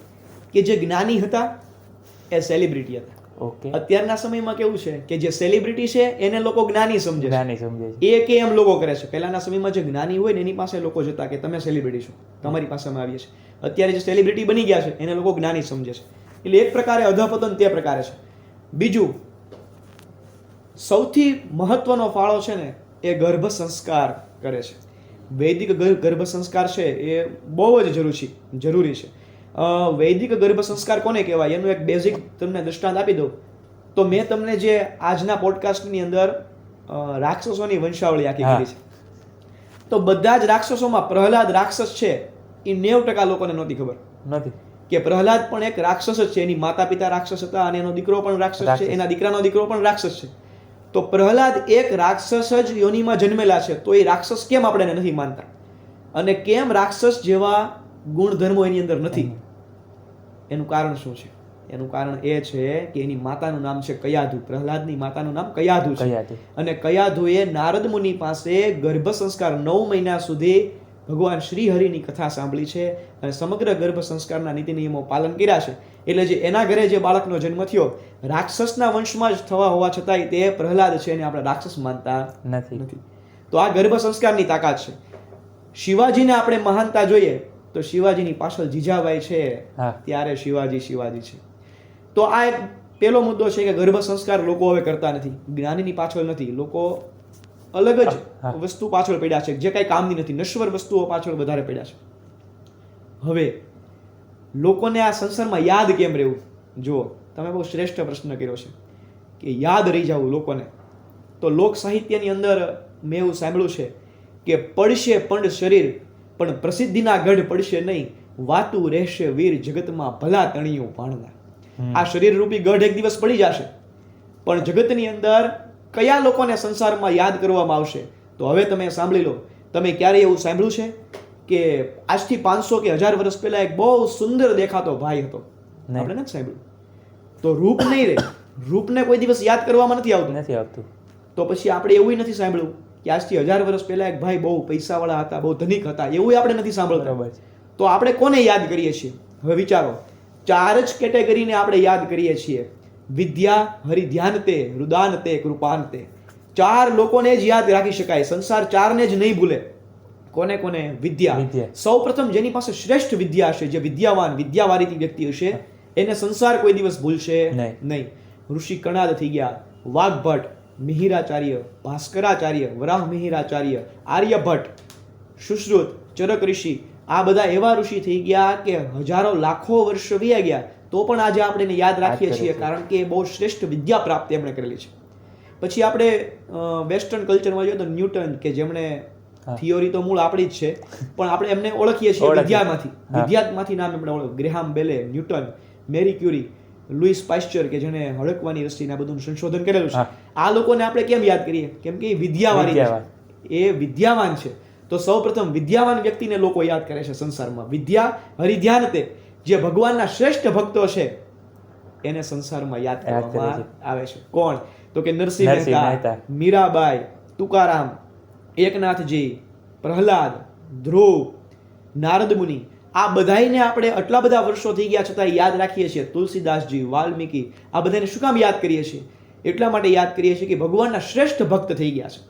A: કે જે જ્ઞાની હતા એ સેલિબ્રિટી હતા.
B: ઓકે.
A: અત્યારના સમયમાં કેવું છે કે જે સેલિબ્રિટી છે એને લોકો જ્ઞાની સમજે છે, એ કે એમ લોકો કરે છે. પહેલાના સમયમાં જે જ્ઞાની હોય ને એની પાસે લોકો જતા કે તમે સેલિબ્રિટી છો, તમારી પાસે અમે આવીએ છીએ. અત્યારે જે સેલિબ્રિટી બની ગયા છે એને લોકો જ્ઞાની સમજે છે. એટલે એક પ્રકારે અધપતન તે પ્રકારે છે. બીજું, સૌથી મહત્વનો ફાળો છે ને એ ગર્ભ સંસ્કાર કરે છે. વૈદિક ગર્ભ સંસ્કાર છે એ બહુ જ જરૂરી છે. વૈદિક ગર્ભ સંસ્કાર કોને કહેવાય એનું એક બેઝિક તમને દૃષ્ટાંત આપી દઉં તો મેં તમને જે આજના પોડકાસ્ટની અંદર રાક્ષસોની વંશાવળી આખી કરી છે, તો બધા જ રાક્ષસોમાં પ્રહલાદ રાક્ષસ છે એ 90% લોકોને નહોતી ખબર
B: નથી
A: કે પ્રહલાદ પણ એક રાક્ષસ જ છે. એની માતા પિતા રાક્ષસ હતા અને એનો દીકરો પણ રાક્ષસ છે, એના દીકરાનો દીકરો પણ રાક્ષસ છે. તો પ્રહલાદ એક રાક્ષસ જ યોનિમાં જન્મેલા છે, તો એ રાક્ષસ કેમ આપણે એને નથી માનતા? અને કેમ રાક્ષસ જેવા ગુણધર્મો એની અંદર નથી? એનું કારણ શું છે? એનું કારણ એ છે કે એની માતાનું નામ છે કયાધુ. પ્રહલાદની માતાનું નામ કયાધુ છે, અને કયાધુએ નારદ મુનિ પાસે ગર્ભ સંસ્કાર 9 મહિના સુધી ભગવાન શ્રી હરિની કથા સાંભળી છે અને સમગ્ર ગર્ભ સંસ્કારના નીતિ નિયમો પાલન કર્યા છે. એટલે જે એના ઘરે જે બાળકનો જન્મ થયો રાક્ષસના વંશમાં જ થવા હોવા છતાંય તે પ્રહલાદ છે એને આપણે રાક્ષસ માનતા નથી. તો આ ગર્ભ સંસ્કારની તાકાત છે. શિવાજીને આપણે મહાનતા જોઈએ તો શિવાજીની પાછળ જીજાબાઈ છે ત્યારે શિવાજી છે. તો આ એક પહેલો મુદ્દો છે કે ગર્ભ સંસ્કાર લોકો હવે કરતા નથી, જ્ઞાનીની પાછળ નથી, લોકો અલગ જ વસ્તુ પાછળ પડ્યા છે જે કઈ કામની નથી, નશ્વર વસ્તુઓ પાછળ વધારે પડ્યા છે. હવે લોકોને આ સંસારમાં યાદ કેમ રહેવું? જુઓ, તમે બહુ શ્રેષ્ઠ પ્રશ્ન કર્યો છે કે યાદ રહી જવું લોકોને. તો લોક સાહિત્યની અંદર મેં એવું સાંભળ્યું છે કે પડશે પંડ શરીર પણ પ્રસિદ્ધિના ગઢ પડશે નહીં, વાતું રહેશે વીર જગતમાં ભલા તણિયું ભાણના. આ શરીર રૂપી ગઢ એક દિવસ પડી જશે, પણ જગતની અંદર કયા લોકોને સંસારમાં યાદ કરવામાં આવશે? તો હવે તમે સાંભળી લો, તમે ક્યારે એવું સાંભળ્યું છે કે આજથી 500 કે 1000 વર્ષ પહેલા એક બહુ સુંદર દેખાતો ભાઈ હતો? આપણે નથી સાંભળ્યું. તો રૂપ નહીં રહે, રૂપને કોઈ દિવસ યાદ કરવામાં નથી આવતું. તો પછી આપણે એવું નથી સાંભળ્યું કે આજથી 1000 વર્ષ પહેલા એક ભાઈ બહુ પૈસાવાળા હતા, બહુ ધનિક હતા, એવું આપણે નથી સાંભળતા. તો આપણે કોને યાદ કરીએ છીએ? હવે વિચારો, 4 જ કેટેગરીને આપણે યાદ કરીએ છીએ: વિદ્યા, હરિધ્યાનતે, રુદાનતે, કૃપાનતે. 4 લોકોને જ યાદ રાખી શકાય. સંસાર 4ને જ નહીં ભૂલે. કોને? વિદ્યા. સૌ પ્રથમ જેની પાસે શ્રેષ્ઠ વિદ્યા હશે, જે વિદ્યાવાન વિદ્યાવારિતી વ્યક્તિ હશે, એને સંસાર કોઈ દિવસ ભૂલશે નહીં. ઋષિ કણાદ થઈ ગયા, વાઘભટ્ટ, મિહિરાચાર્ય, ભાસ્કરાચાર્ય, વરાહ મિહિરાચાર્ય, આર્યભટ્ટ, સુશ્રુત, ચરક ઋષિ, આ બધા એવા ઋષિ થઈ ગયા કે હજારો લાખો વર્ષ વીયા ગયા તો પણ આજે આપણે એને યાદ રાખીએ છીએ, કારણ કે બહુ શ્રેષ્ઠ વિદ્યા પ્રાપ્તિ એમણે કરેલી છે. પછી આપણે વેસ્ટર્ન કલ્ચરમાં જોઈએ તો ન્યૂટન, કે જેમણે થિયોરી તો મૂળ આપણી જ છે, પણ આપણે એમને ઓળખીએ છીએ વિદ્યામાંથી નામ એમણે ઓળખ. ગ્રેહામ બેલે, ન્યૂટન, મેરી ક્યુરી, લુઈસ પાસ્ચર, કે જેને હળકવાની રસીના બધું સંશોધન કરેલું છે. આ લોકોને આપણે કેમ યાદ કરીએ? કેમ કે એ વિદ્યાવાળી છે, એ વિદ્યાવાન છે. તો સૌપ્રથમ વિદ્યાવાન વ્યક્તિને લોકો યાદ કરે છે સંસારમાં. વિદ્યા હરિધ્યાન તે, જે ભગવાનના શ્રેષ્ઠ ભક્તો છે એને સંસારમાં યાદ કરવામાં આવે છે. કોણ? તો કે નરસિંહ મહેતા, મીરાબાઈ, તુકારામ, એકનાથજી, પ્રહલાદ, ધ્રુવ, નારદ મુનિ, આ બધાને આપણે આટલા બધા વર્ષો થઈ ગયા છતાં યાદ રાખીએ છીએ. તુલસીદાસજી, વાલ્મીકી, આ બધાને શું કામ યાદ કરીએ છીએ? એટલા માટે યાદ કરીએ છીએ કે ભગવાનના શ્રેષ્ઠ ભક્ત થઈ ગયા છે.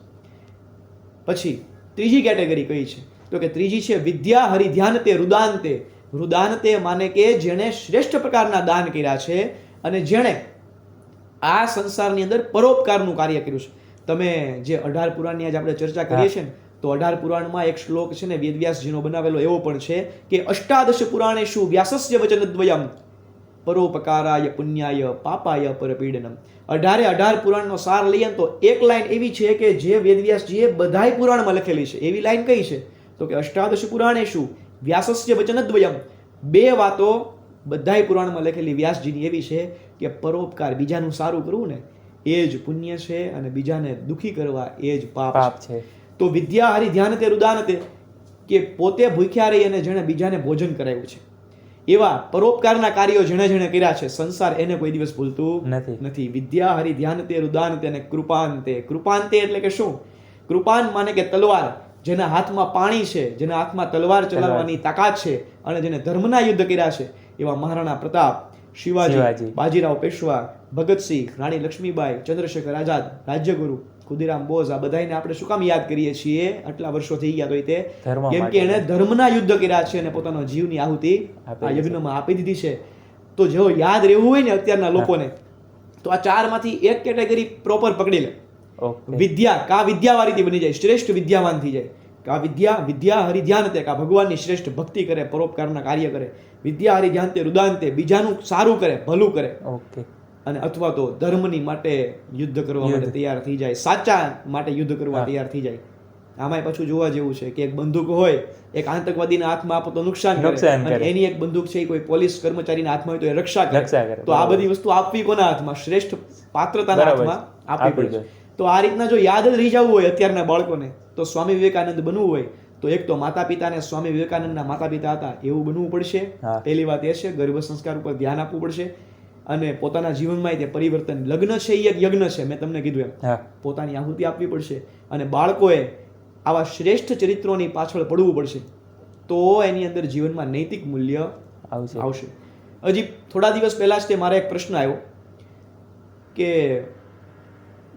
A: પછી ત્રીજી કેટેગરી કઈ છે? તો કે ત્રીજી છે વિદ્યા હરિધ્યાનતે રુદાંતે. રુદાનતે માને કે જેણે શ્રેષ્ઠ પ્રકારના દાન કર્યા છે અને જેણે આ સંસારની અંદર પરોપકારનું કાર્ય કર્યું છે. તમે જે 18 પુરાણની આજે આપણે ચર્ચા કરીએ છીએ ને, તો 18 પુરાણમાં એક શ્લોક છે ને વેદવ્યાસજીનો બનાવેલો એવો પણ છે કે અષ્ટાદશ પુરાણેષુ વ્યાસસ્ય વચનદ્વયમ પરોપકારાય પુણ્યાય પાપાય પરપીડનમ. 18 પુરાણનો સાર લઈએ તો એક લાઈન એવી છે કે જે વેદવ્યાસજીએ બધાય પુરાણમાં લખેલી છે. એવી લાઈન કઈ છે? તો કે અષ્ટાદશ પુરાણેષુ વ્યાસસ્ય વચનદ્વયમ. બે વાતો બધાય પુરાણમાં લખેલી વ્યાસજીની એવી છે કે પરોપકાર, બીજાનું સારું કરવું ને એ જ પુણ્ય છે અને બીજાને દુખી કરવા એ જ પાપ છે. તો વિદ્યા હરિધ્યાનતે રુદાનતે, કે પોતે ભૂખ્યા રહી અને જેણે બીજાને ભોજન કરાવ્યું છે, એવા પરોપકારના કાર્યો જેણે જેણે કર્યા છે, સંસાર એને કોઈ દિવસ ભૂલતું નથી. વિદ્યા હરિધ્યાનતે રુદાનતે અને કૃપાંતે. કૃપાંતે એટલે કે શું? કૃપાન માને કે તલવાર. જેના હાથમાં પાણી છે, જેના હાથમાં તલવાર ચલાવવાની તાકાત છે અને જેને ધર્મના યુદ્ધ કર્યા છે, એવા મહારાણા પ્રતાપ, શિવાજી, બાજીરાવ પેશવા, ભગતસિંહ, રાણી લક્ષ્મીબાઈ, ચંદ્રશેખર આઝાદ, રાજ્યગુરુ, ખુદીરામ બોઝ, આ બધાને આપણે શું કામ યાદ કરીએ છીએ? આટલા વર્ષો થઈ ગયા તો તે કેમ કે એને ધર્મના યુદ્ધ કર્યા છે અને પોતાનો જીવની આહુતિ આ યજ્ઞમાં આપી દીધી છે. તો જો યાદ રહેવું હોય ને અત્યારના લોકોને, તો આ ચારમાંથી એક કેટેગરી પ્રોપર પકડી લે. વિદ્યા કા વિદ્યાવાળીથી બની જાય, શ્રેષ્ઠ વિદ્યાવાન થઈ જાય. કા વિદ્યા હરિધ્યાનતે, કા ભગવાનની શ્રેષ્ઠ ભક્તિ કરે, પરોપકારના કાર્ય કરે. વિદ્યા હરિધ્યાનતે રુદાનતે, બીજાનું સારું કરે, ભલું કરે. અને અથવા તો ધર્મની માટે યુદ્ધ કરવા માટે તૈયાર થઈ જાય, સાચા માટે યુદ્ધ કરવા તૈયાર થઈ જાય. આમાંય પાછું જોવા જેવું છે કે એક બંદૂક હોય, એક આતંકવાદીના હાથમાં આપો તો નુકસાન કરે, અને એની એક બંદૂક છે કોઈ પોલીસ કર્મચારીના હાથમાં હોય તો એ રક્ષા કરે. તો આ બધી વસ્તુ આપવી કોના હાથમાં? શ્રેષ્ઠ પાત્રતાના હાથમાં આપવી પડે. તો આ રીતના જો યાદ જ રહી જવું હોય અત્યારના બાળકોને, તો સ્વામી વિવેકાનંદ બનવું હોય તો એક તો માતા પિતાને સ્વામી વિવેકાનંદના માતા પિતા હતા એવું બનવું પડશે. પહેલી વાત એ છે. ગર્ભ સંસ્કાર ઉપર ધ્યાન આપવું પડશે અને પોતાના જીવનમાં તે પરિવર્તન. લગ્ન છે એ એક યજ્ઞ છે, મેં તમને કીધું એમ. પોતાની આહુતિ આપવી પડશે અને બાળકોએ આવા શ્રેષ્ઠ ચરિત્રોની પાછળ પડવું પડશે, તો એની અંદર જીવનમાં નૈતિક મૂલ્ય આવશે. હજી થોડા દિવસ પહેલા જ મારા એક પ્રશ્ન આવ્યો કે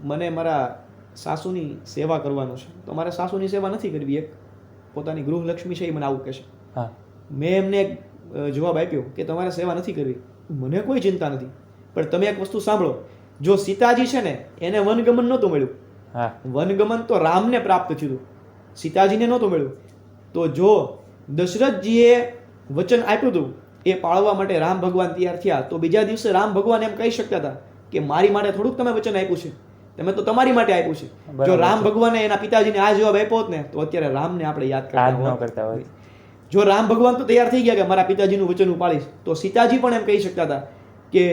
A: મને મારા સાસુની સેવા કરવાનું છે, તો મારે સાસુની સેવા નથી કરવી. એક પોતાની ગૃહલક્ષ્મી છે એ મને આવું કહે છે. મેં એમને એક જવાબ આપ્યો કે તમારે સેવા નથી કરવી, મને કોઈ ચિંતા નથી, પણ તમે એક વસ્તુ સાંભળો. જો સીતાજી છે ને એને વનગમન નહોતું મળ્યું, વનગમન તો રામને પ્રાપ્ત થયું, સીતાજીને નહોતું મળ્યું. તો જો દશરથજીએ વચન આપ્યું હતું એ પાળવા માટે રામ ભગવાન તૈયાર થયા, તો બીજા દિવસે રામ ભગવાન એમ કહી શકતા હતા કે મારી માટે થોડુંક તમે વચન આપ્યું છે, તમે તો તમારી માટે આપ્યું છે. જો રામ ભગવાને એના પિતાજીને આ જવાબ આપ્યો હોત ને તો અત્યારે રામને આપણે યાદ કરતા હોય. જો રામ ભગવાન તો તૈયાર થઈ ગયા કે મારા પિતાજીનું વચન હું પાળીશ, તો સીતાજી પણ એમ કહી શકતા હતા કે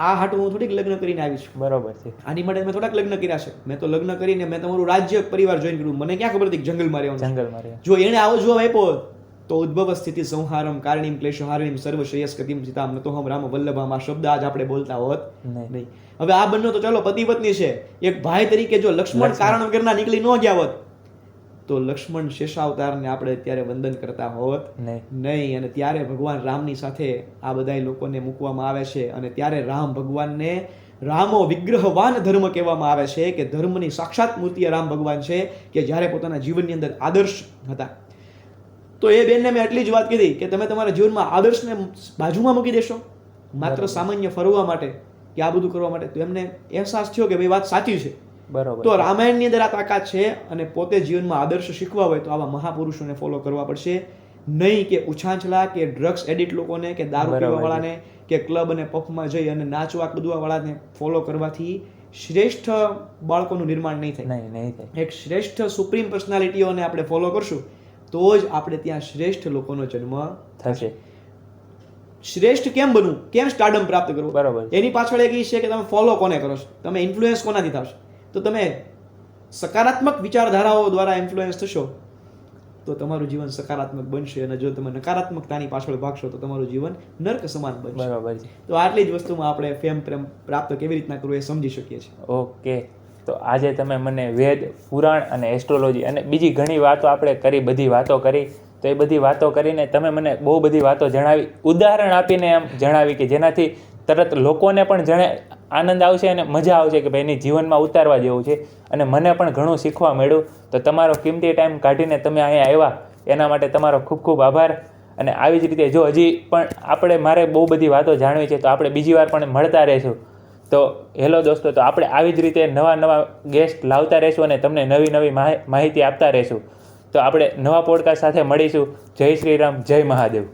A: આ હાટું હું થોડીક લગ્ન કરીને આવી છું, બરોબર છે, આની માટે મેં થોડાક લગ્ન કર્યા છે, મેં તો લગ્ન કરીને મેં તમારું રાજ્ય પરિવાર જોઈન કર્યું, મને ક્યાં ખબર હતી જંગલમાં રહેવાનું. જો એને આવો જવાબ આપ્યો તો ઉદ્ભવ સ્થિતિ સંહારમ કારણીમ ક્લેશહારિણીમ સર્વ શ્રેયસ્કતિમ સીતામ નતોહમ રામ વલ્લભામ, આ શબ્દ આજ આપણે બોલતા હોત નહીં. હવે આ બંને તો ચાલો પતિ પત્ની છે, એક ભાઈ તરીકે જો લક્ષ્મણ કારણ વગરના નીકળી ન ગયા હોત તો લક્ષ્મણ શેષાવતારને આપણે અત્યારે વંદન કરતા હોત નહીં. અને ત્યારે ભગવાન રામની સાથે આ બધા લોકોને મૂકવામાં આવે છે અને ત્યારે રામ ભગવાનને રામો વિગ્રહવાન ધર્મ કહેવામાં આવે છે કે ધર્મની સાક્ષાત મૂર્તિ રામ ભગવાન છે કે જ્યારે પોતાના જીવનની અંદર આદર્શ હતા. તો એ બેનને મેં એટલી જ વાત કીધી કે તમે તમારા જીવનમાં આદર્શને બાજુમાં મૂકી દેશો માત્ર સામાન્ય ફરવા માટે, કે આ બધું કરવા માટે, તો એમને અહેસાસ થયો કે ભાઈ વાત સાચી છે.
B: બરોબર.
A: તો રામાયણની અંદર આ તાકાત છે, અને પોતે જીવનમાં આદર્શ શીખવા હોય તો આવા મહાપુરુષોને ફોલો કરવા પડશે, નહીં કે ઉછાંચલા કે ડ્રગ્સ એડિક્ટ લોકોને કે દારૂ
B: બરાબર.
A: પીવાવાળાને કે ક્લબ અને પબમાં જઈ અને નાચવા કૂદવાવાળાને ફોલો કરવાથી શ્રેષ્ઠ બાળકોનું નિર્માણ નહીં થાય.
B: નહીં થાય.
A: એક શ્રેષ્ઠ સુપ્રીમ પર્સનાલિટીઓને આપણે ફોલો કરશું તો જ આપણે ત્યાં શ્રેષ્ઠ લોકોનો જન્મ
B: થશે.
A: શ્રેષ્ઠ કેમ બનવું, કેમ સ્ટારડમ પ્રાપ્ત કરવું,
B: બરાબર.
A: એની પાછળ એક એ છે કે તમે ફોલો કોને કરો છો, તમે ઇન્ફ્લુઅન્સ કોનાથી થશો. તો તમે સકારાત્મક વિચારધારાઓ દ્વારા ઇન્ફ્લુઅન્સ થશો તો તમારું જીવન સકારાત્મક બનશે, અને જો તમે નકારાત્મકતાની પાછળ ભાગશો તો તમારું જીવન નર્ક સમાન બનશે.
B: બરાબર છે.
A: તો આટલી જ વસ્તુમાં આપણે ફેમ પ્રેમ પ્રાપ્ત કેવી રીતના કરવું એ સમજી શકીએ છીએ.
B: ઓકે, તો આજે તમે મને વેદ, પુરાણ અને એસ્ટ્રોલોજી અને બીજી ઘણી વાતો આપણે કરી, બધી વાતો કરી. તો એ બધી વાતો કરીને તમે મને બહુ બધી વાતો જણાવી, ઉદાહરણ આપીને એમ જણાવી કે જેનાથી તરત લોકોને પણ આનંદ આવશે અને મજા આવશે કે ભાઈ એની જીવનમાં ઉતારવા જેવું છે. અને મને પણ ઘણું શીખવા મળ્યું. તો તમારો કિંમતી ટાઈમ કાઢીને તમે અહીંયા આવ્યા એના માટે તમારો ખૂબ ખૂબ આભાર. અને આવી જ રીતે જો હજી પણ મારે બહુ બધી વાતો જાણવી છે તો આપણે બીજી વાર પણ મળતા રહીશું. તો હેલો દોસ્તો, તો આપણે આવી જ રીતે નવા ગેસ્ટ લાવતા રહીશું અને તમને નવી માહિતી આપતા રહીશું. તો આપણે નવા પોડકાસ્ટ સાથે મળીશું. જય શ્રી રામ, જય મહાદેવ.